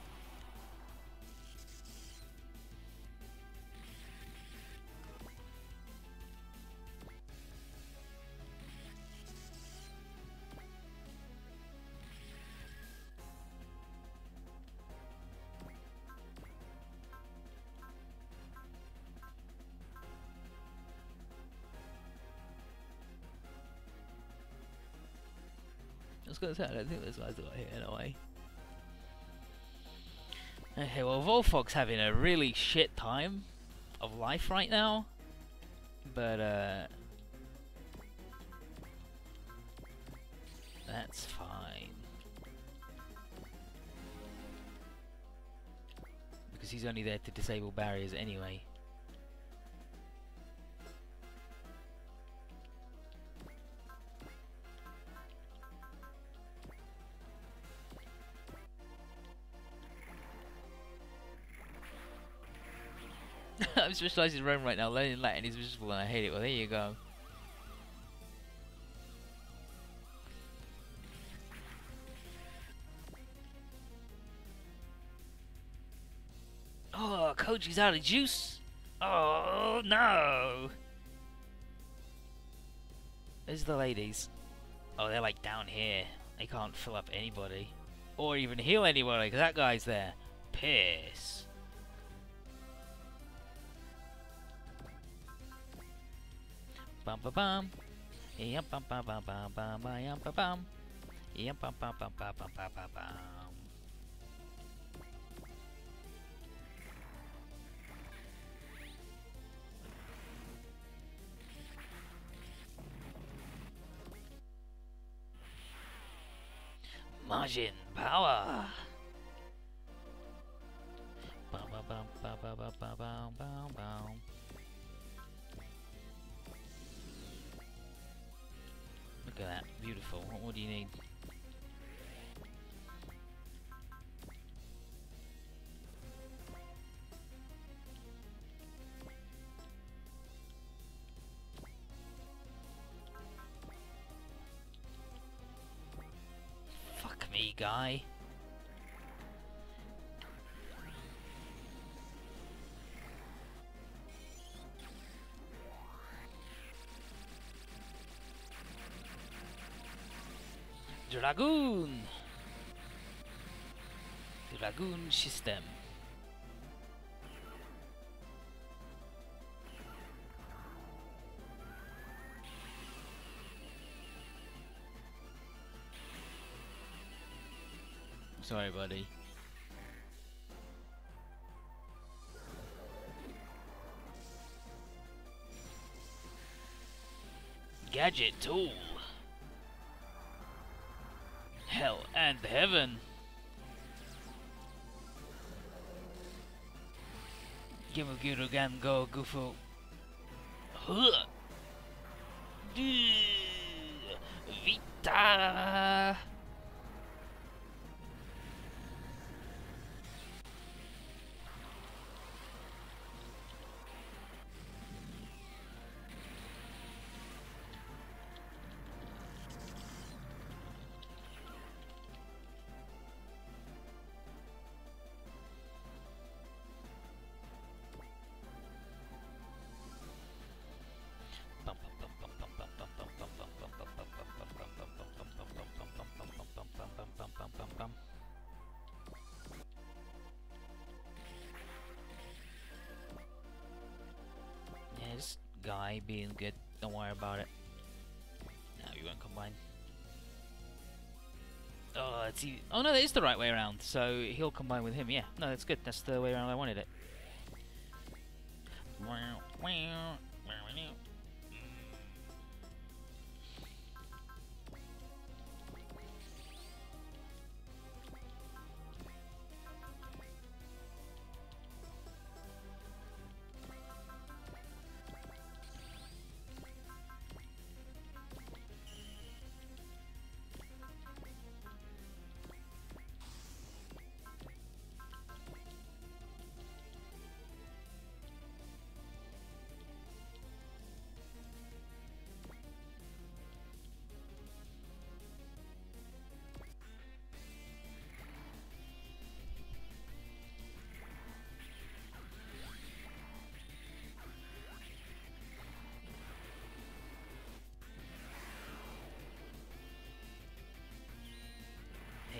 I was gonna say, I don't think those guys got hit in a way. Okay, well, Volfog's having a really shit time of life right now, but that's fine. Because he's only there to disable barriers anyway. I'm specialising in Rome right now, learning Latin is miserable and I hate it. Well, there you go. Oh, Koji's out of juice! Oh, no! Where's the ladies? Oh, they're like down here. They can't fill up anybody. Or even heal anybody, because that guy's there. Piss. Bum ba bum. Yum bum bum bum bum bum bum yum ba bum. Yum bum bum bum bum bum bum bum bum. Majin power. Bum bum bum bum bum bum bum bum bum. Look at that, beautiful. What more do you need? Fuck me, guy. Dragoon! Dragoon system. Sorry, buddy. Gadget tool. Hell and heaven. Gimu Gan Go Gufu. Huh. Vita. This guy being good, don't worry about it. No, you won't combine. Oh, it's oh no, that is the right way around. So he'll combine with him. Yeah, no, that's good. That's the way around I wanted it.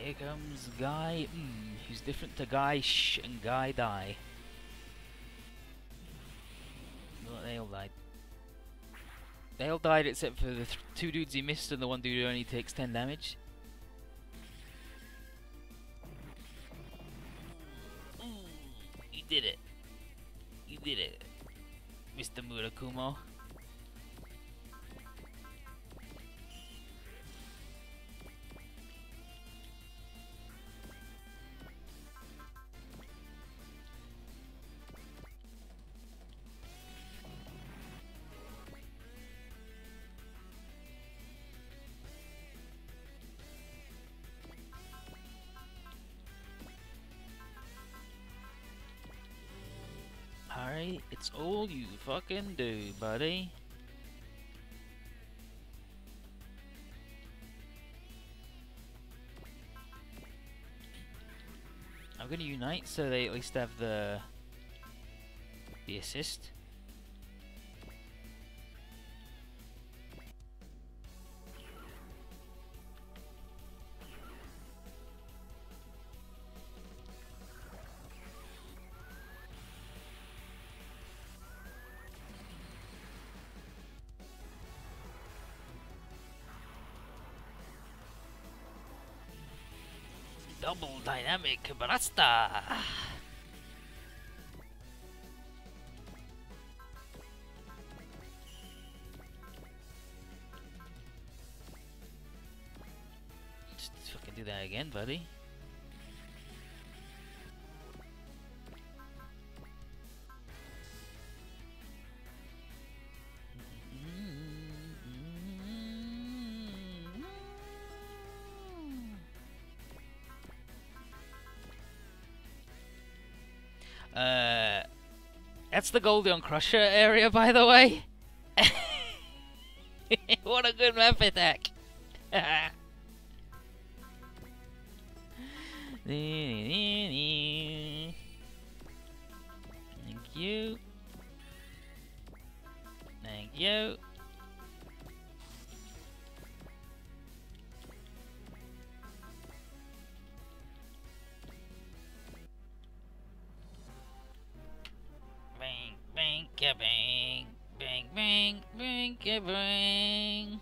Here comes Guy, who's different to Guy Shh and Guy Die. Well, they all died. They all died except for the two dudes he missed and the one dude who only takes 10 damage. did it. You did it, Mr. Murakumo. Alright, it's all you fucking do, buddy. I'm gonna unite so they at least have the assist. Double dynamic blasta. Just fucking do that again, buddy. That's the Golden Crusher area, by the way. What a good map attack. Thank you. Thank you. Bang, bang, bang, bang, bang, bang.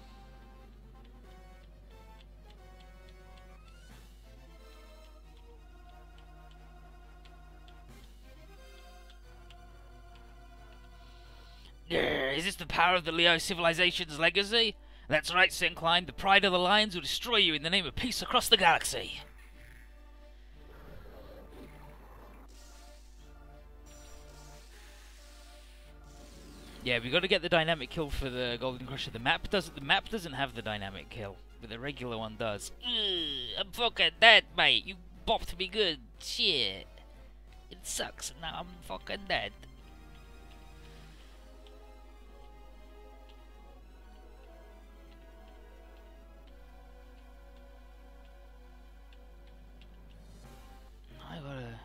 Is this the power of the Leo civilization's legacy? That's right, Sinclyne. The pride of the Lions will destroy you in the name of peace across the galaxy. Yeah, we got to get the dynamic kill for the Golden Crusher. The map doesn't have the dynamic kill, but the regular one does. Ugh, I'm fucking dead, mate. You bopped me good. Shit. It sucks. Now I'm fucking dead. I gotta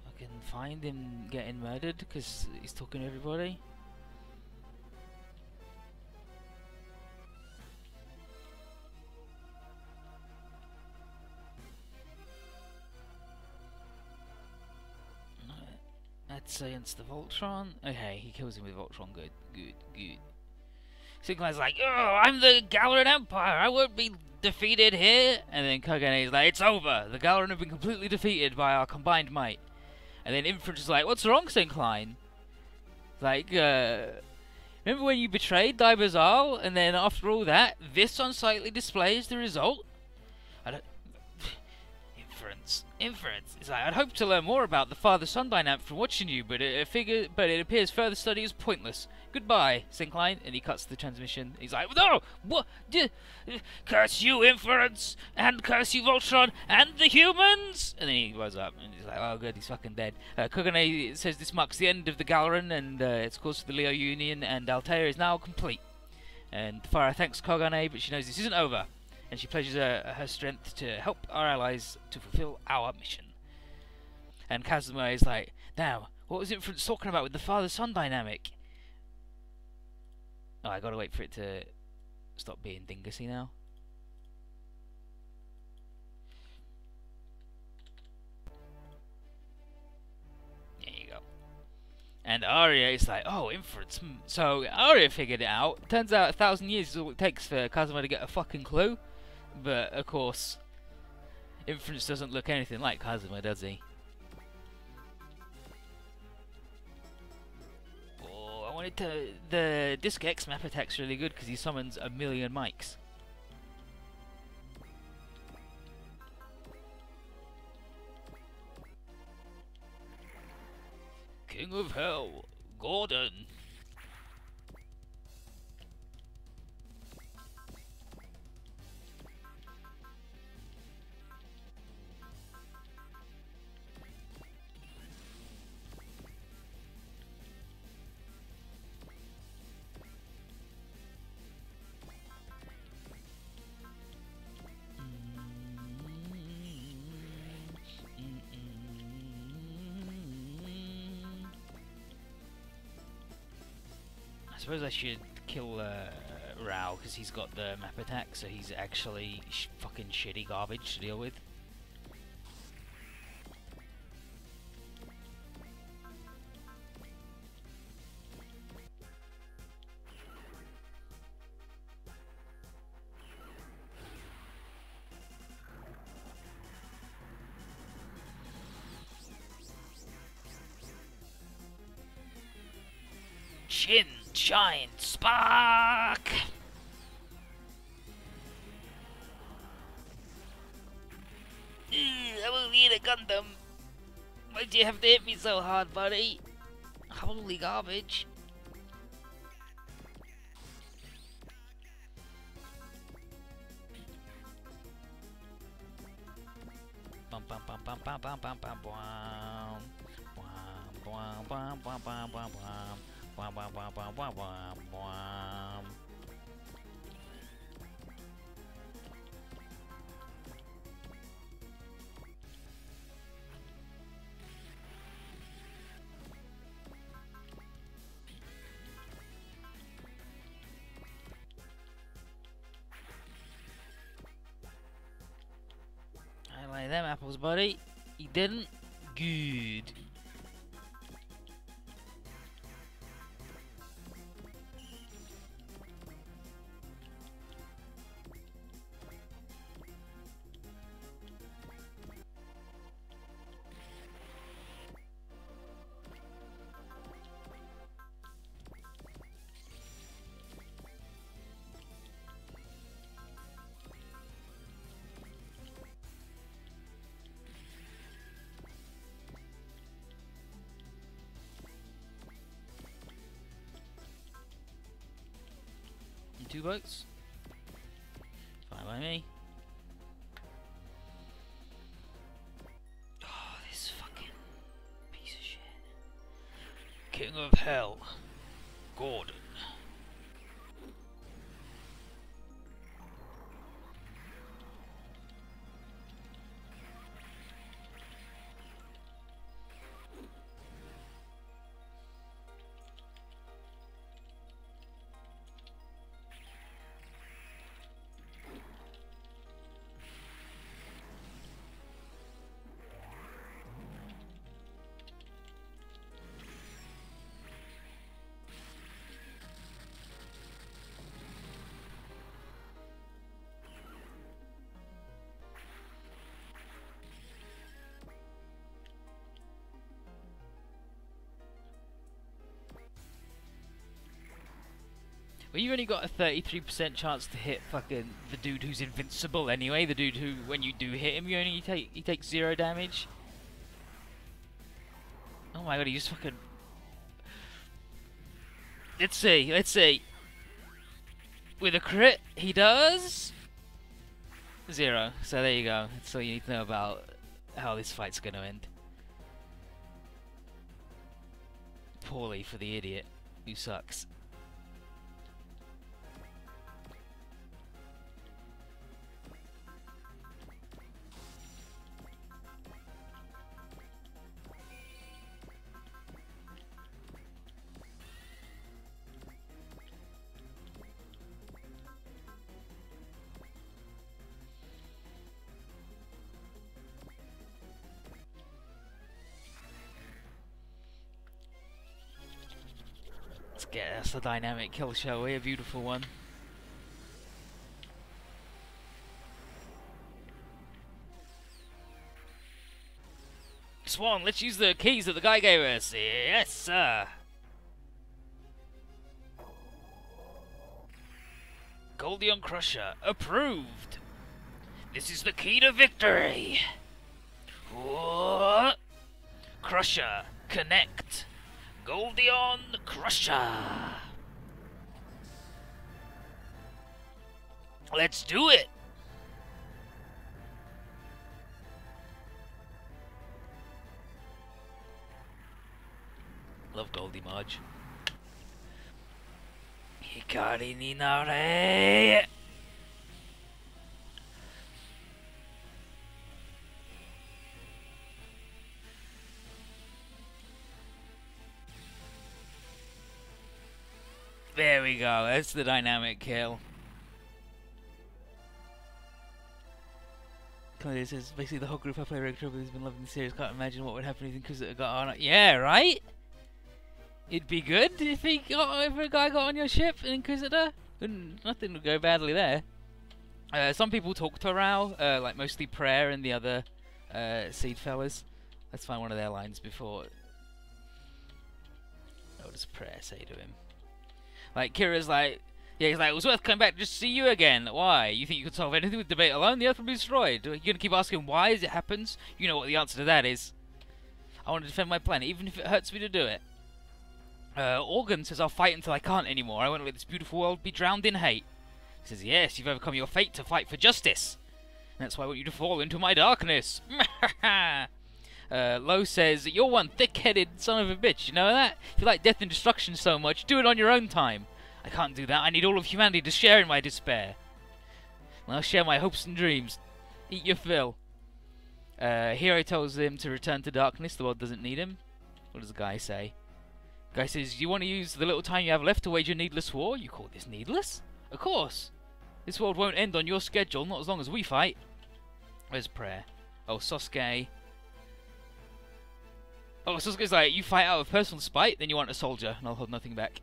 fucking find him getting murdered because he's talking to everybody. That's against the Voltron. Okay, he kills him with Voltron. Good, good, good. Sinclyne's like, oh, I'm the Galaran Empire. I won't be defeated here. And then Kogane's like, it's over. The Galaran have been completely defeated by our combined might. And then Inference is like, what's wrong, Sinclyne? Like, remember when you betrayed Dibazal? And then after all that, this unsightly display is the result? I don't... Inference. It's like, I'd hoped to learn more about the father-son dynamic from watching you, but it appears further study is pointless. Goodbye, Sinclyne. And he cuts the transmission. He's like, no! What? Curse you, Inference! And curse you, Voltron! And the humans! And then he blows up, and he's like, oh good, he's fucking dead. Kogane says this marks the end of the Galaran, and its course for the Leo Union, and Altair is now complete. And Farah thanks Kogane, but she knows this isn't over. And she pledges her strength to help our allies to fulfill our mission. And Kazuma is like, now, what was Inference talking about with the father-son dynamic? Oh, I gotta wait for it to stop being dingusy now. There you go. And Arya is like, oh, Inference. So Arya figured it out. Turns out 1,000 years is all it takes for Kazuma to get a fucking clue. But, of course, Inference doesn't look anything like Kazuma, does he? wanted to. The Disc X map attack's really good because he summons a million mics. King of Hell, Gordon. I suppose I should kill Rao because he's got the map attack, so he's actually fucking shitty garbage to deal with. Shin, shine, spark! I will need a Gundam. Why'd you have to hit me so hard, buddy? Holy garbage. Bum bum bum bum bum bum bum bum bum bum bum bum bum bum bum. Wham, wham, wham, wham, wham, wham, wham. I like them apples, buddy. You didn't? Good. Two boats. Fine by me. Oh, this fucking piece of shit. King of Hell, Gordon. Well, you only got a 33% chance to hit fucking the dude who's invincible anyway. The dude who, when you do hit him, he takes 0 damage. Oh my god, he just fucking... Let's see. With a crit, he does... 0. So there you go. That's all you need to know about how this fight's gonna end. Poorly for the idiot who sucks. That's the dynamic kill, shall we? A beautiful one. Swan, let's use the keys that the guy gave us. Yes, sir. Goldion Crusher. Approved. This is the key to victory. Whoa. Crusher. Connect. Goldion Crusher. Let's do it. Love Goldie Marge. Hikari ni nare. There we go. That's the dynamic kill. It says basically the whole group I play regular trouble has been loving the series. Can't imagine what would happen if Inquisitor got on. Yeah, right. It'd be good if a guy got on your ship, an Inquisitor. Nothing would go badly there. Some people talk to Rao, like mostly Prayer and the other Seed fellas. Let's find one of their lines before. What does Prayer say to him? Like Kira's like, yeah, he's like, it was worth coming back just to see you again. Why? You think you could solve anything with debate alone? The Earth will be destroyed. You're gonna keep asking why as it happens? You know what the answer to that is. I want to defend my planet, even if it hurts me to do it. Organ says, I'll fight until I can't anymore. I won't let this beautiful world be drowned in hate. He says, yes, you've overcome your fate to fight for justice. And that's why I want you to fall into my darkness. Lo says, you're one thick-headed son of a bitch, you know that? If you like death and destruction so much, do it on your own time. I can't do that. I need all of humanity to share in my despair. Well, I'll share my hopes and dreams. Eat your fill. Hero tells him to return to darkness. The world doesn't need him. What does the guy say? The guy says, you want to use the little time you have left to wage a needless war? You call this needless? Of course. This world won't end on your schedule, not as long as we fight. Where's Prayer? Oh, Sasuke. Oh, Sasuke's like, you fight out of personal spite, then you want a soldier, and I'll hold nothing back.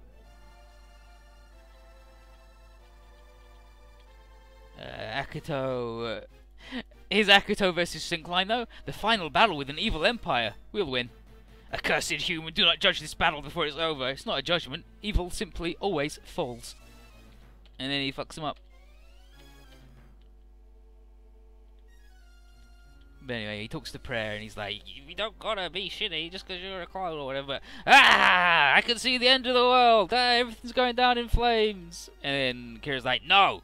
Akito... Is Akito versus Sinclyne, though? The final battle with an evil empire. We'll win. Accursed human, do not judge this battle before it's over. It's not a judgment. Evil simply always falls. And then he fucks him up. But anyway, he talks to Prayer and he's like, you don't gotta be shitty just because you're a clone or whatever. Ah! I can see the end of the world! Ah, everything's going down in flames! And then Kira's like, no!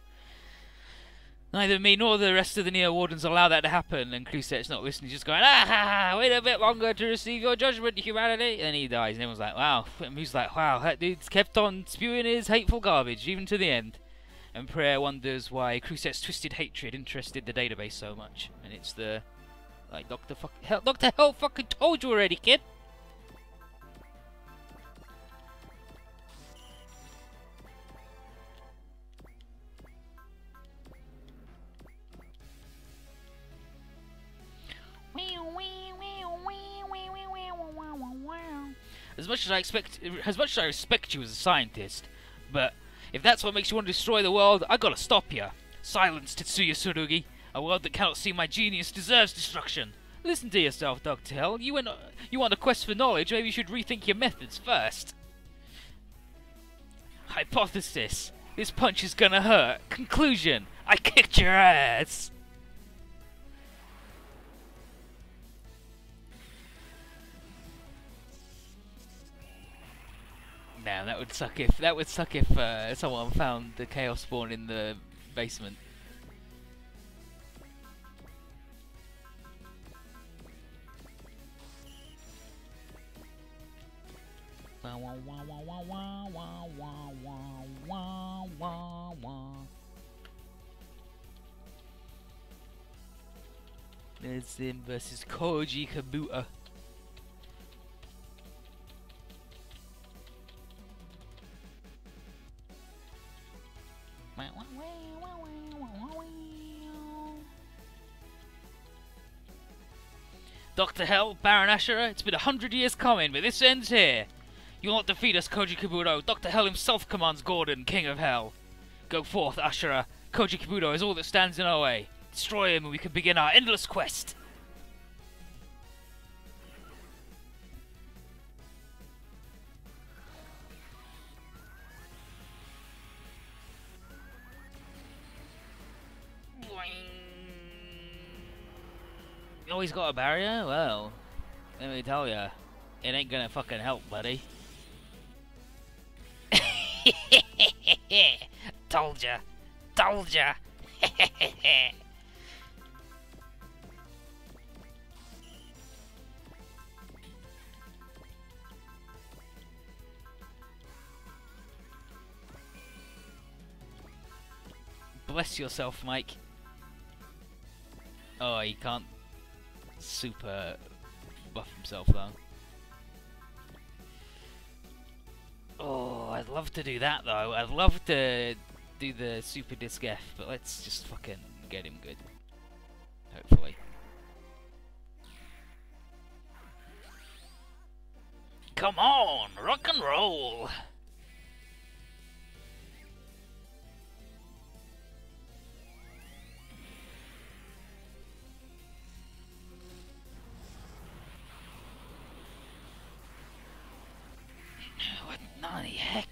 Neither me nor the rest of the Neo Wardens allow that to happen. And Cruset's not listening, he's just going, ah! Wait a bit longer to receive your judgment, humanity! And then he dies, and everyone's like, wow. And he's like, wow, that dude's kept on spewing his hateful garbage, even to the end. And Prayer wonders why Cruset's twisted hatred interested the database so much. And it's the... like, Dr. Hell fucking told you already, kid! As much as I respect you as a scientist, but if that's what makes you want to destroy the world, I gotta stop you. Silence, Tetsuya Tsurugi. A world that cannot see my genius deserves destruction. Listen to yourself, Dr. Hell. You want a quest for knowledge, maybe you should rethink your methods first. Hypothesis. This punch is gonna hurt. Conclusion. I kicked your ass. Damn, that would suck if someone found the Chaos Spawn in the basement. There's him versus Koji Kabuto. Dr. Hell, Baron Ashura, it's been 100 years coming, but this ends here. You'll not defeat us, Koji Kabuto. Dr. Hell himself commands Gordon, King of Hell. Go forth, Ashura. Koji Kabuto is all that stands in our way. Destroy him and we can begin our endless quest. Oh, he's got a barrier? Well, let me tell ya, it ain't gonna fucking help, buddy. Told ya. Told ya. Bless yourself, Mike. Oh, he can't super buff himself though. Oh, I'd love to do that though. I'd love to do the super disc F, but let's just fucking get him good. Hopefully. Come on, rock and roll. What the heck?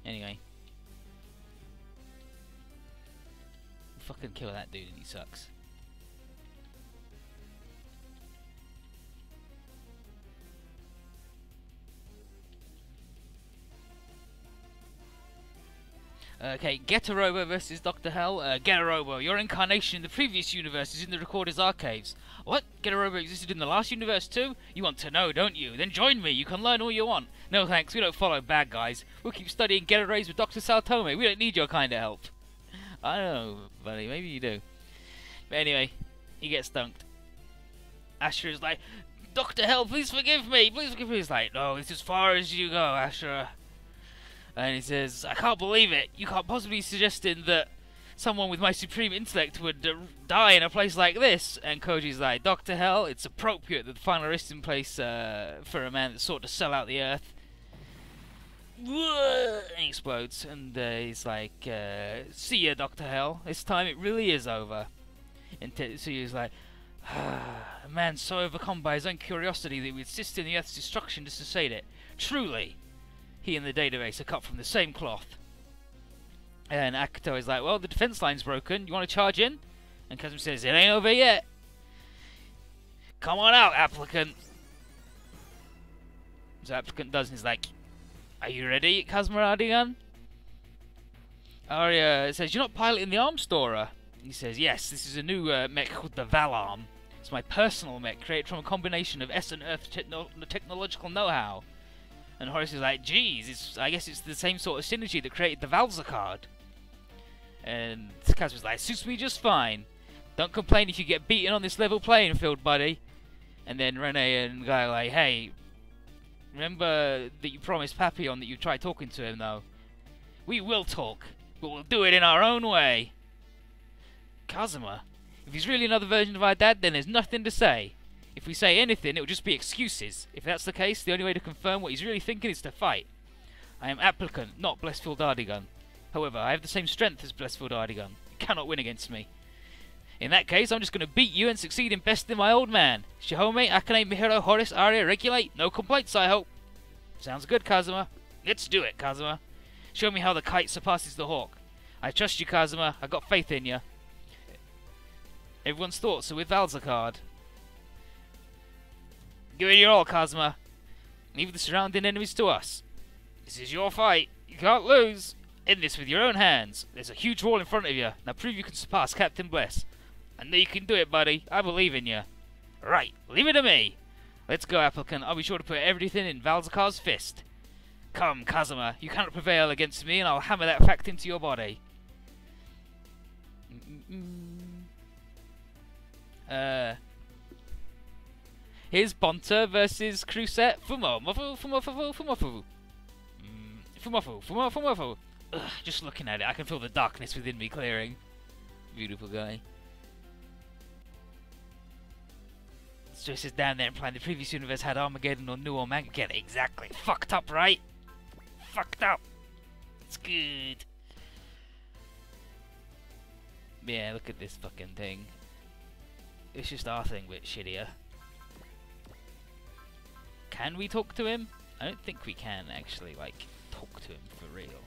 Anyway. Fucking kill that dude and he sucks. Okay, Getarobo versus Dr. Hell. Getarobo, your incarnation in the previous universe is in the Recorder's archives. What? Getarobo existed in the last universe too? You want to know, don't you? Then join me, you can learn all you want. No thanks, we don't follow bad guys. We'll keep studying Geta Rays with Dr. Saltome, we don't need your kind of help. I don't know, buddy, maybe you do. But anyway, he gets dunked. Asher is like, Dr. Hell, please forgive me, please forgive me. He's like, no, it's as far as you go, Asher. And he says, I can't believe it. You can't possibly be suggesting that someone with my supreme intellect would die in a place like this. And Koji's like, Dr. Hell, it's appropriate that the final resting place for a man that sought to sell out the earth. And he explodes. And he's like, see ya, Dr. Hell. This time it really is over. And so he's like, a man so overcome by his own curiosity that he would insist in the earth's destruction just to say it. Truly. He and the database are cut from the same cloth. And Akuto is like, well, the defense line's broken. You want to charge in? And Kazuma says, it ain't over yet. Come on out, applicant. So applicant does, and he's like, are you ready, Kazuma Radigan? Arya says, you're not piloting the arms storer. He says, yes, this is a new mech called the Valarm. It's my personal mech, created from a combination of S and Earth technological know-how. And Horace is like, geez, I guess it's the same sort of synergy that created the Valzacard. And Kazuma's like, suits me just fine. Don't complain if you get beaten on this level playing field, buddy. And then Rene and Guy are like, hey, remember that you promised Papillon that you'd try talking to him, though? We will talk, but we'll do it in our own way. Kazuma, if he's really another version of our dad, then there's nothing to say. If we say anything, it will just be excuses. If that's the case, the only way to confirm what he's really thinking is to fight. I am applicant, not Blessfield Ardigan. However, I have the same strength as Blessfield Ardigan. You cannot win against me. In that case, I'm just going to beat you and succeed in besting my old man. Shihome, Akane, Mihiro, Horace, Arya, regulate. No complaints, I hope. Sounds good, Kazuma. Let's do it, Kazuma. Show me how the kite surpasses the hawk. I trust you, Kazuma. I got faith in you. Everyone's thoughts are with Valzacard. Give it your all, Kazuma. Leave the surrounding enemies to us. This is your fight. You can't lose. End this with your own hands. There's a huge wall in front of you. Now prove you can surpass Captain Bless. I know you can do it, buddy. I believe in you. Right, leave it to me. Let's go, applicant. I'll be sure to put everything in Valzakar's fist. Come, Kazuma. You cannot prevail against me, and I'll hammer that fact into your body. Here's Bonta versus Crusette. Fumofu. Ugh, just looking at it, I can feel the darkness within me clearing. Beautiful guy. So it says down there implying the previous universe had Armageddon or New Armageddon. Exactly. Fucked up, right? Fucked up. It's good. Yeah, look at this fucking thing. It's just our thing, but shittier. Can we talk to him? I don't think we can actually, like, talk to him for real.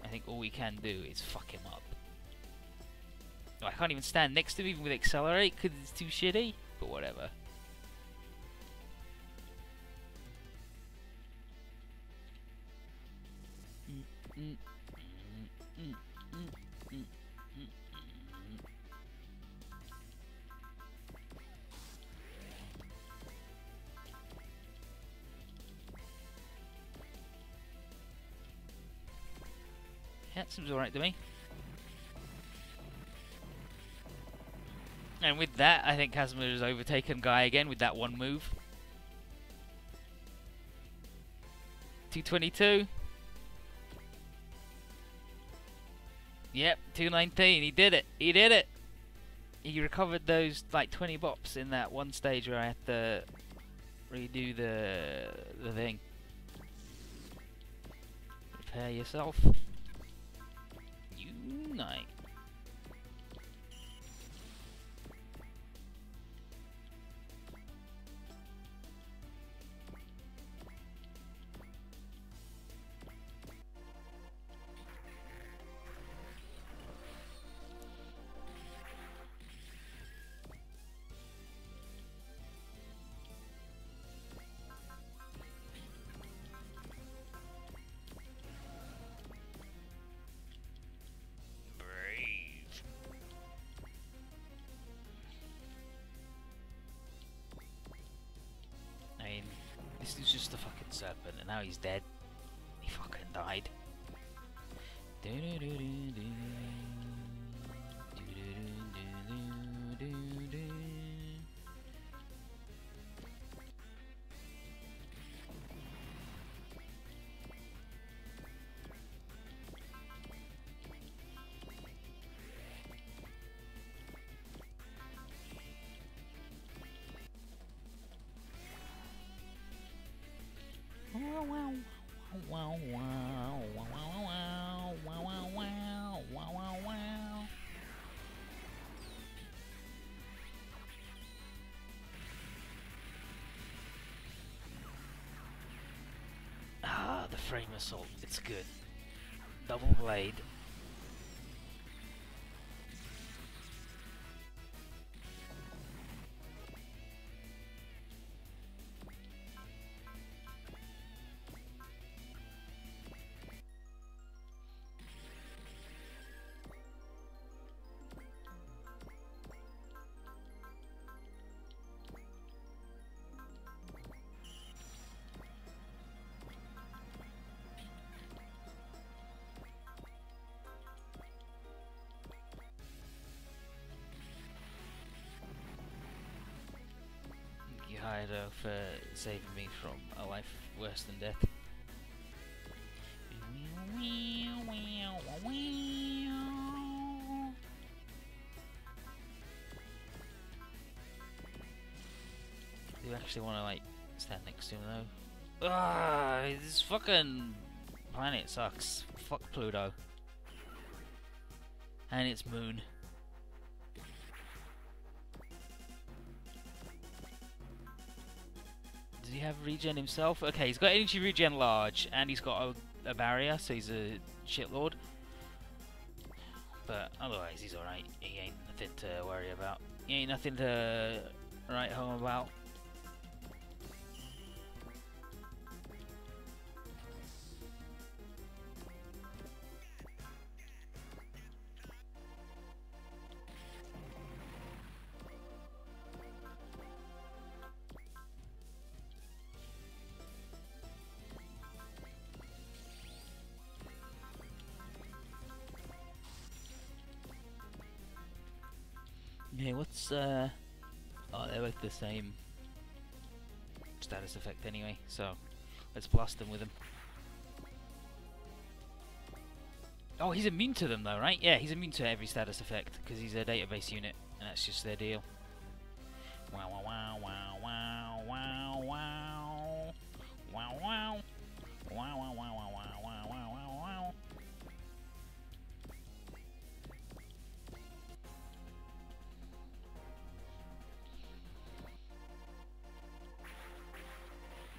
I think all we can do is fuck him up. Oh, I can't even stand next to him even with Accelerate because it's too shitty, but whatever. Yeah, that seems alright to me. And with that, I think Casimir has overtaken Guy again with that one move. 222. Yep, 219. He did it. He did it. He recovered those like 20 bops in that one stage where I had to redo the thing. Prepare yourself. Unite. This is just a fucking serpent, and now he's dead. He fucking died. Ah, the frame assault, it's good. Double blade. Heido for saving me from a life worse than death. Do you actually want to like stand next to him though? Ah, this fucking planet sucks. Fuck Pluto and its moon. Does he have regen himself? Okay, he's got energy regen large, and he's got a barrier, so he's a shitlord. But otherwise, he's alright. He ain't nothing to worry about. He ain't nothing to write home about. Yeah, what's oh, they're both the same status effect anyway, so let's blast them with them. Oh, he's immune to them though, right? Yeah, he's immune to every status effect because he's a database unit, and that's just their deal. Wow, wow, wow, wow, wow, wow, wow, wow, wow, wow, wow, wow, wow, wow, wow, wow, wow.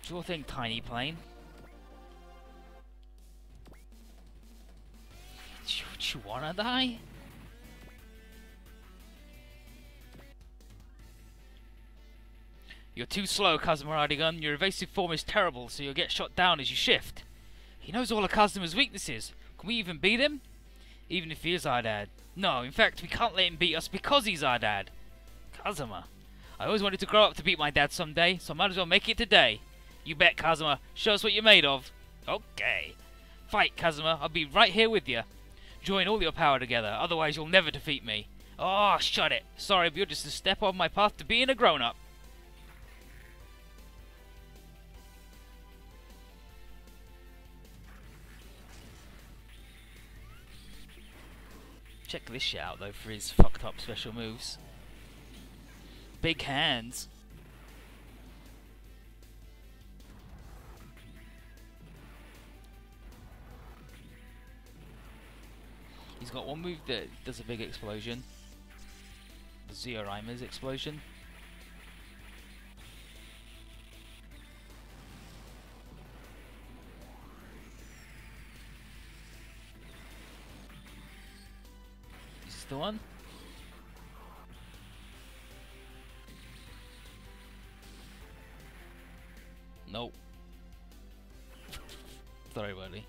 Sure thing, tiny plane. Do you wanna die? You're too slow, Kazuma Radigan. Your evasive form is terrible, so you'll get shot down as you shift. He knows all of Kazuma's weaknesses. Can we even beat him? Even if he is our dad. No, in fact, we can't let him beat us because he's our dad. Kazuma. I always wanted to grow up to beat my dad someday, so I might as well make it today. You bet, Kazuma. Show us what you're made of. Okay. Fight, Kazuma. I'll be right here with you. Join all your power together, otherwise you'll never defeat me. Oh, shut it. Sorry, but you're just a step on my path to being a grown-up. Check this shit out, though, for his fucked up special moves. Big hands. He's got one move that does a big explosion. The Zeorimer's explosion. Is this the one? Nope. Sorry, buddy.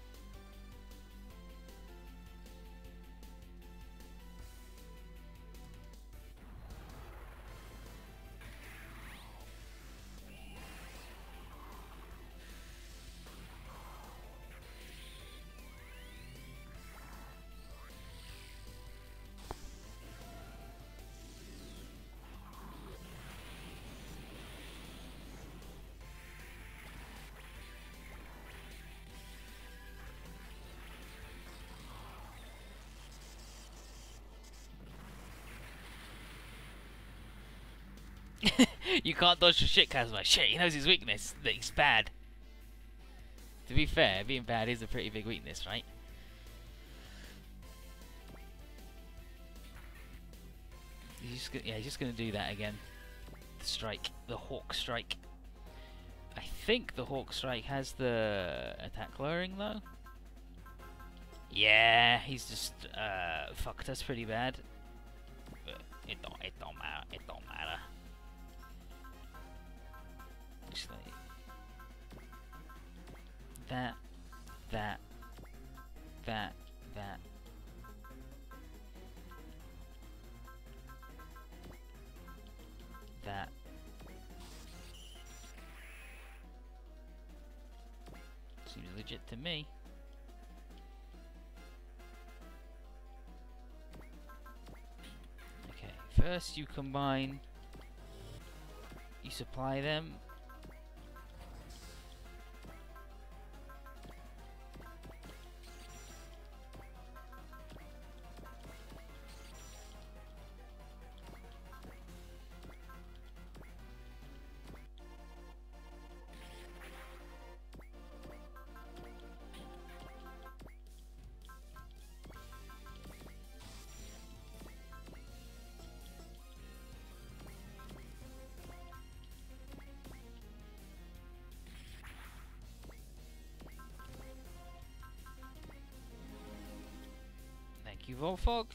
You can't dodge the shit, Kazuma. Shit, he knows his weakness, that he's bad. To be fair, being bad is a pretty big weakness, right? He's just gonna do that again. The strike, the Hawk Strike. I think the Hawk Strike has the attack lowering though. Yeah, he's just fucked us pretty bad. But it don't matter. It don't matter. Just like that. Seems legit to me. Okay, first you combine, you supply them. Thank you, Volfog.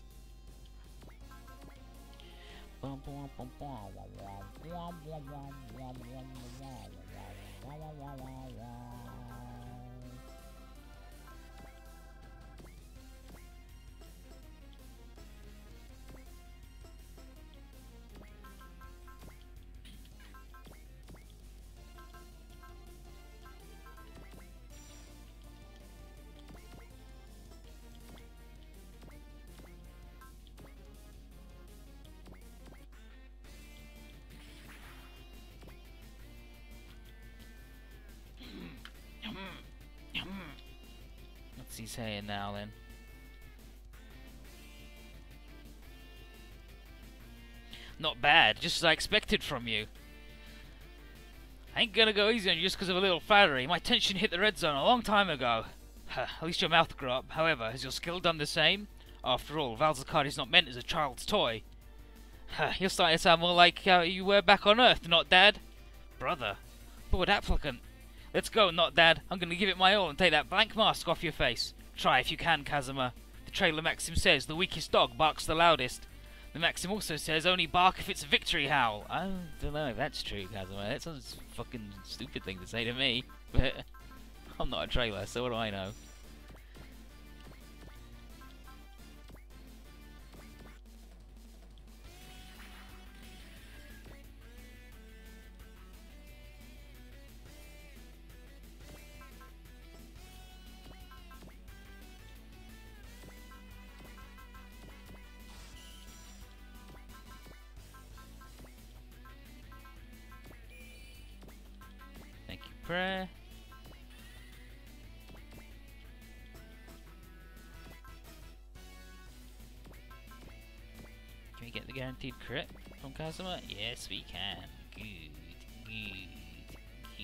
What's he saying now then? Not bad, just as I expected from you. I ain't gonna go easy on you just because of a little flattery. My tension hit the red zone a long time ago. At least your mouth grew up. However, has your skill done the same? After all, Valzacard is not meant as a child's toy. You're starting to sound more like how you were back on Earth, not Dad? Brother. Forward applicant. Let's go, not Dad. I'm gonna give it my all and take that blank mask off your face. Try if you can, Kazuma. The trailer maxim says the weakest dog barks the loudest. The maxim also says only bark if it's a victory howl. I don't know if that's true, Kazuma. That sounds fucking stupid thing to say to me. But I'm not a trailer, so what do I know? Thank you, prayer. Can we get the guaranteed crit from Kazuma? Yes, we can. Good, good, good.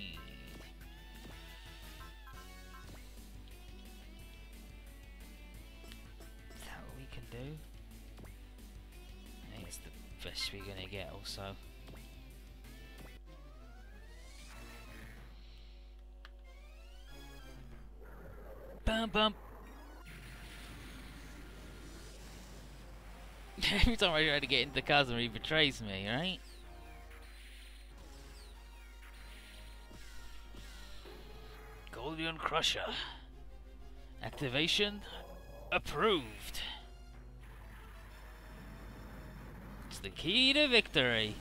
Is that what we can do? I think it's the best we're gonna get also. Bum bum. Every time I try to get into Kazuma, he betrays me, right? Golden Crusher. Activation approved. It's the key to victory.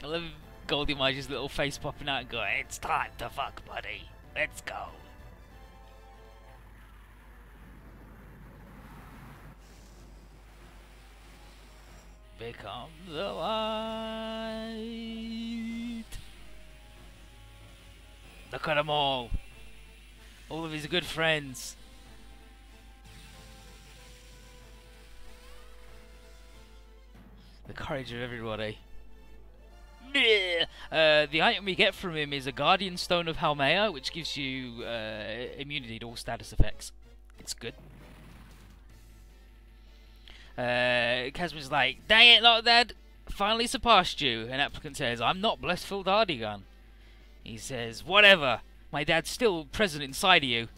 I love Goldie Miger's little face popping out and going, "It's time to fuck, buddy. Let's go." Become the light. Look at them all. All of his good friends. The courage of everybody. The item we get from him is a Guardian Stone of Halmea, which gives you immunity to all status effects. It's good. Kazuma's like, "Dang it, not Dad! Finally surpassed you." An applicant says, "I'm not Blessful Dardigan." He says, "Whatever. My dad's still present inside of you."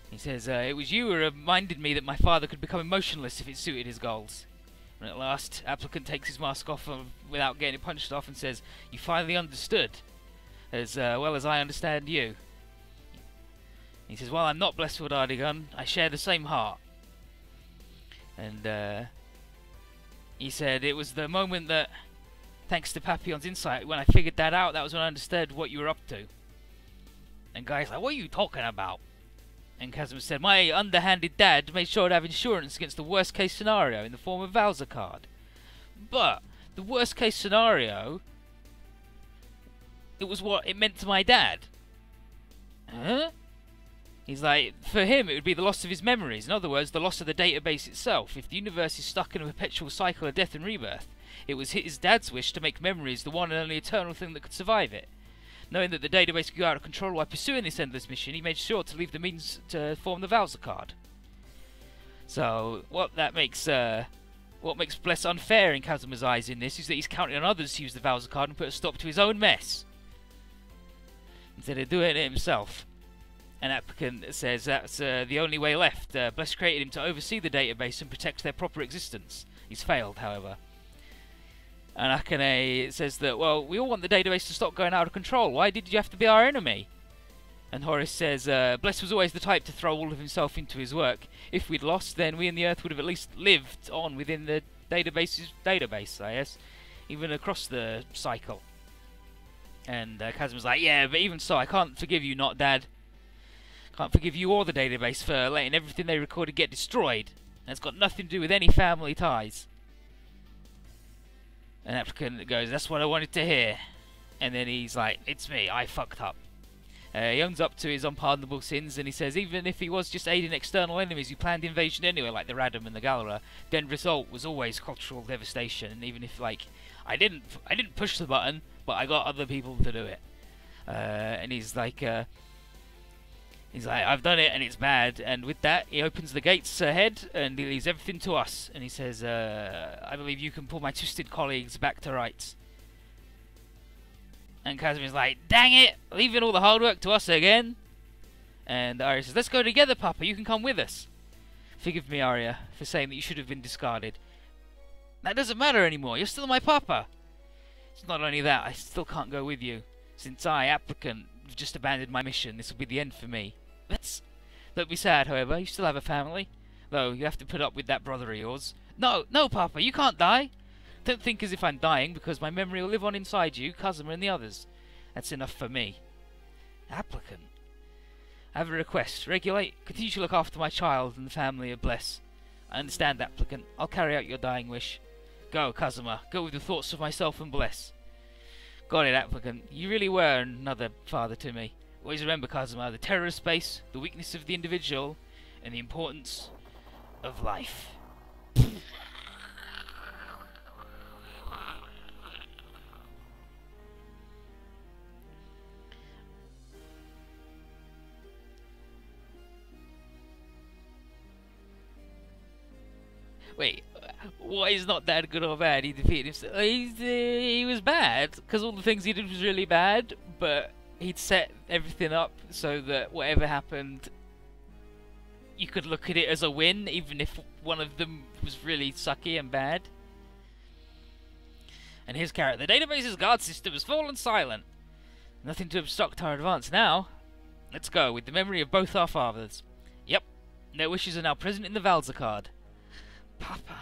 He says, "It was you who reminded me that my father could become emotionless if it suited his goals." And at last, applicant takes his mask off without getting it punched off and says, "You finally understood, as well as I understand you." He says, "Well, I'm not Blessful Dardigan. I share the same heart." And he said, "It was the moment that, thanks to Papillon's insight, when I figured that out, that was when I understood what you were up to." And Guy's like, "What are you talking about?" And Kazuma said, "My underhanded dad made sure to have insurance against the worst case scenario in the form of Valza card. But the worst case scenario, it was what it meant to my dad." Huh? He's like, for him it would be the loss of his memories. In other words, the loss of the database itself. If the universe is stuck in a perpetual cycle of death and rebirth, it was his dad's wish to make memories the one and only eternal thing that could survive it. Knowing that the database could go out of control while pursuing this endless mission, he made sure to leave the means to form the Valza card. So, what makes Bless unfair in Kazuma's eyes in this is that he's counting on others to use the Valza card and put a stop to his own mess, instead of doing it himself. An applicant says that's the only way left. Bless created him to oversee the database and protect their proper existence. He's failed, however. And Akane says that, well, we all want the database to stop going out of control. Why did you have to be our enemy? And Horace says, Bless was always the type to throw all of himself into his work. If we'd lost, then we and the Earth would have at least lived on within the database's database, I guess. Even across the cycle. And Kazuma's like, "Yeah, but even so, I can't forgive you, not Dad. Can't forgive you or the database for letting everything they recorded get destroyed. And it's got nothing to do with any family ties." An applicant goes, "That's what I wanted to hear." And then he's like, "It's me, I fucked up." He owns up to his unpardonable sins, and he says even if he was just aiding external enemies who planned the invasion anyway, like the Radam and the Galra, the end result was always cultural devastation. And even if, like, I didn't push the button, but I got other people to do it. And he's like, He's like, I've done it and it's bad. And with that, he opens the gates ahead and he leaves everything to us. And he says, I believe you can pull my twisted colleagues back to rights. And Casimir's like, dang it, leaving all the hard work to us again. And Arya says, let's go together, Papa, you can come with us. Forgive me, Arya, for saying that you should have been discarded. That doesn't matter anymore, you're still my Papa. It's not only that, I still can't go with you. Since I, applicant, have just abandoned my mission, this will be the end for me. Don't be sad, however, you still have a family. Though, you have to put up with that brother of yours. No, no, Papa, you can't die. Don't think as if I'm dying, because my memory will live on inside you, Casimir and the others. That's enough for me. Applicant. I have a request. Regulate. Continue to look after my child and the family of Bless. I understand, applicant. I'll carry out your dying wish. Go, Casimir. Go with the thoughts of myself and Bless. Got it, applicant. You really were another father to me. Always remember, Casimir, the terror of space, the weakness of the individual, and the importance of life. Wait, what is not that good or bad? He defeated himself. He was bad, because all the things he did was really bad, but he'd set everything up so that whatever happened, you could look at it as a win, even if one of them was really sucky and bad. And his character, the database's guard system has fallen silent. Nothing to obstruct our advance now. Let's go, with the memory of both our fathers. Yep, their wishes are now present in the Valza card. Papa.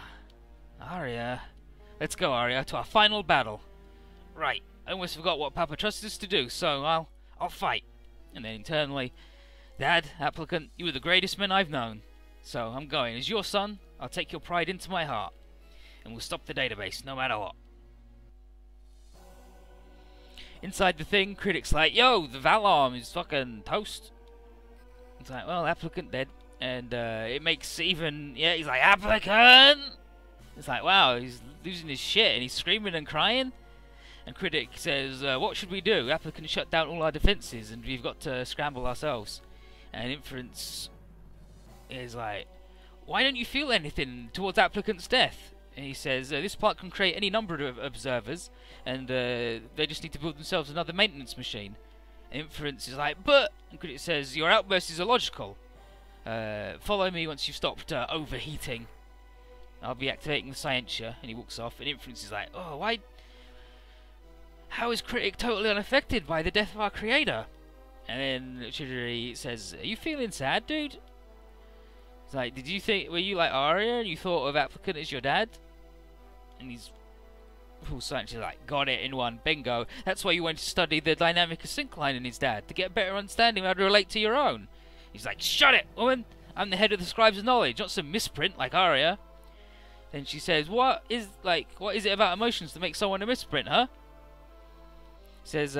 Arya. Let's go, Arya, to our final battle. Right, I almost forgot what Papa trusted us to do, so I'll fight. And then internally, Dad, applicant, you were the greatest man I've known. So I'm going. As your son, I'll take your pride into my heart. And we'll stop the database, no matter what. Inside the thing, Critic's like, yo, the Valarm is fucking toast. It's like, well, applicant dead. And it makes even, yeah, he's like, applicant! It's like, wow, he's losing his shit, and he's screaming and crying. And Critic says, what should we do? Applicant shut down all our defences, and we've got to scramble ourselves. And Inference is like, why don't you feel anything towards Applicant's death? And he says, this plant can create any number of observers, and they just need to build themselves another maintenance machine. And Inference is like, but, and Critic says, your outburst is illogical. Follow me once you've stopped overheating. I'll be activating the Scientia. And he walks off, and Inference is like, oh, why? How is Critic totally unaffected by the death of our creator? And then Chidori says, are you feeling sad, dude? It's like, were you like Arya and you thought of Applicant as your dad? And he's full Scientia like, got it in one, bingo. That's why you went to study the dynamic of Sinclyne and his dad, to get a better understanding of how to relate to your own. He's like, shut it, woman! I'm the head of the Scribes of Knowledge, not some misprint like Arya. Then she says, what is it about emotions that makes someone a misprint, huh? Says,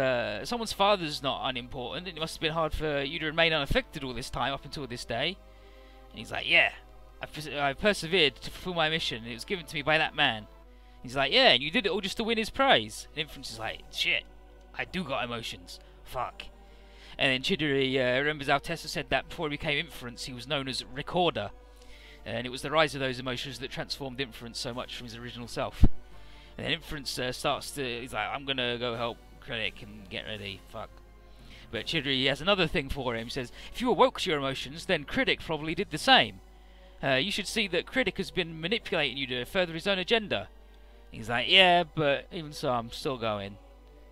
someone's father's not unimportant, and it must have been hard for you to remain unaffected all this time, up until this day. And he's like, yeah, I persevered to fulfill my mission, and it was given to me by that man. He's like, yeah, and you did it all just to win his praise. And Inference is like, shit, I do got emotions. Fuck. And then Chidori remembers how Tessa said that before he became Inference, he was known as Recorder. And it was the rise of those emotions that transformed Inference so much from his original self. And then Inference he's like, I'm gonna go help Critic and get ready, fuck. But Chidori has another thing for him. He says, if you awoke to your emotions, then Critic probably did the same. You should see that Critic has been manipulating you to further his own agenda. He's like, yeah, but even so, I'm still going.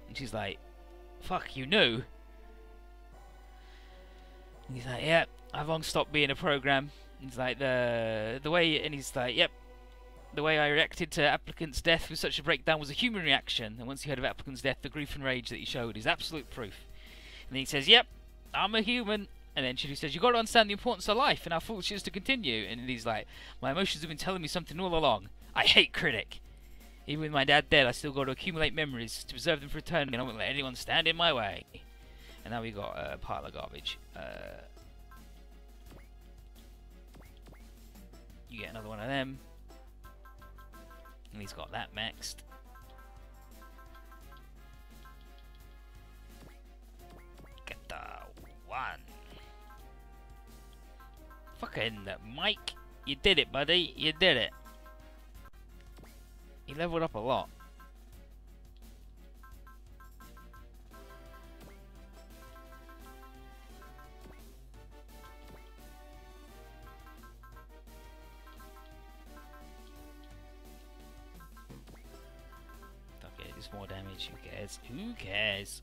And she's like, fuck, you knew? And he's like, yeah, I've long stopped being a program. And he's like, the way, and he's like, yep, the way I reacted to Applicant's death with such a breakdown was a human reaction. And once he heard of Applicant's death, the grief and rage that he showed is absolute proof. And then he says, yep, I'm a human. And then Chidori says, you've got to understand the importance of life and how foolish it is to continue. And he's like, my emotions have been telling me something all along. I hate Critic. Even with my dad dead, I still got to accumulate memories to preserve them for eternity, and I won't let anyone stand in my way. And now we got a pile of garbage. You get another one of them. And he's got that maxed. Get the one. Fucking Mike, you did it, buddy. You did it. He leveled up a lot. Okay, it's more damage. Who cares? Who cares?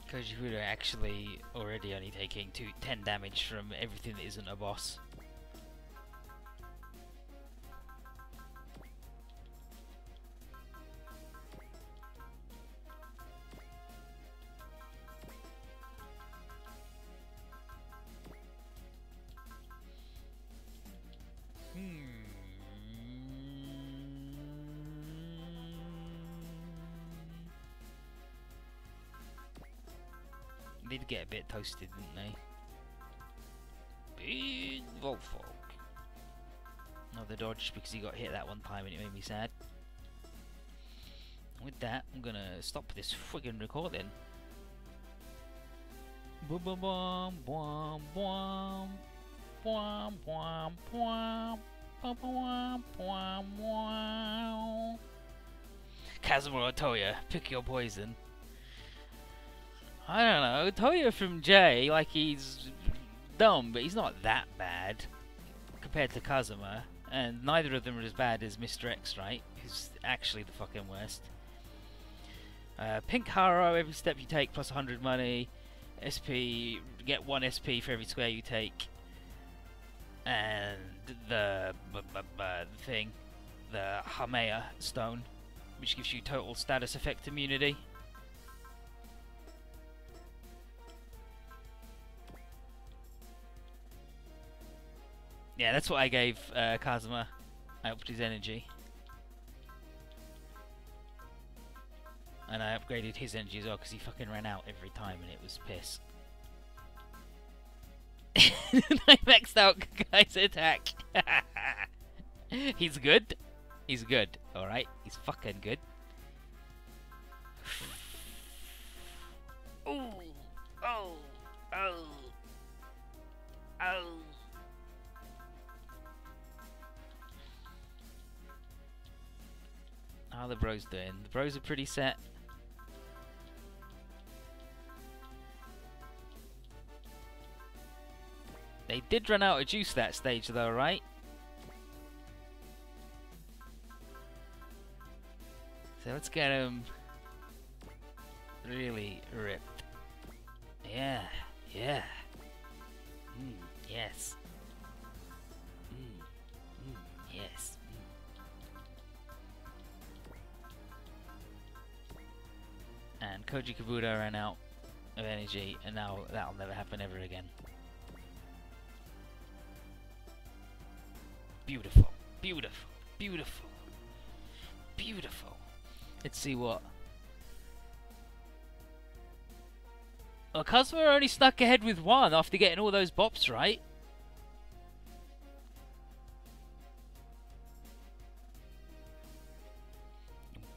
Because you're actually already only taking 10 damage from everything that isn't a boss. Did get a bit toasted, didn't they? Big Volfolk. Another dodge because he got hit that one time and it made me sad. With that, I'm gonna stop this friggin' recording. Boom, boom, boom, boom, boom, boom, boom, boom, boom, boom, boom, boom. Kazuma or Toya, pick your poison. I don't know, Toya from J, like he's dumb, but he's not that bad compared to Kazuma, and neither of them are as bad as Mr. X, right? Who's actually the fucking worst. Pink Haro, every step you take plus 100 money. SP, get 1 SP for every square you take. And the thing, the Hamea stone, which gives you total status effect immunity. Yeah, that's what I gave Kazuma. I upped his energy. And I upgraded his energy as well because he fucking ran out every time and it was piss. I maxed out guy's attack. He's good. He's good, alright? He's fucking good. Ooh. Oh. Oh. Oh. How are the bros doing? The bros are pretty set. They did run out of juice that stage though, right? So let's get them really ripped. Yeah, yeah. Yes. Yes. And Koji Kabuto ran out of energy, and now that'll never happen ever again. Beautiful, beautiful, beautiful, beautiful. Let's see what. Well, Kazuma only snuck ahead with 1 after getting all those bops right.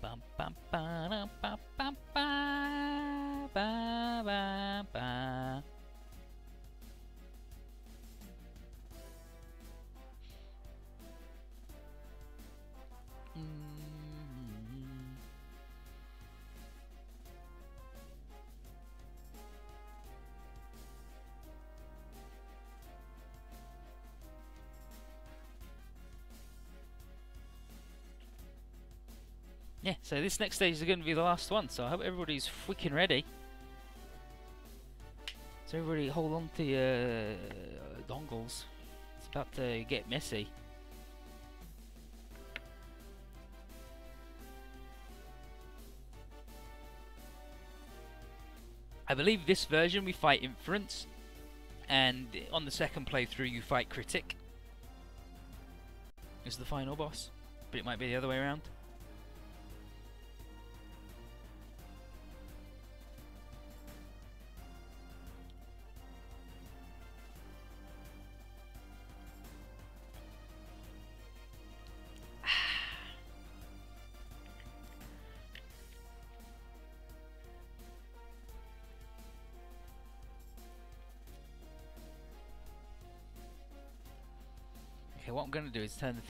Bum, bum, ba, ba, ba, ba, ba, ba, ba. Yeah, so this next stage is going to be the last one, so I hope everybody's freaking ready. So everybody hold on to your dongles. It's about to get messy. I believe this version we fight Inference, and on the second playthrough you fight Critic. is the final boss, but it might be the other way around. Okay, what I'm going to do is turn the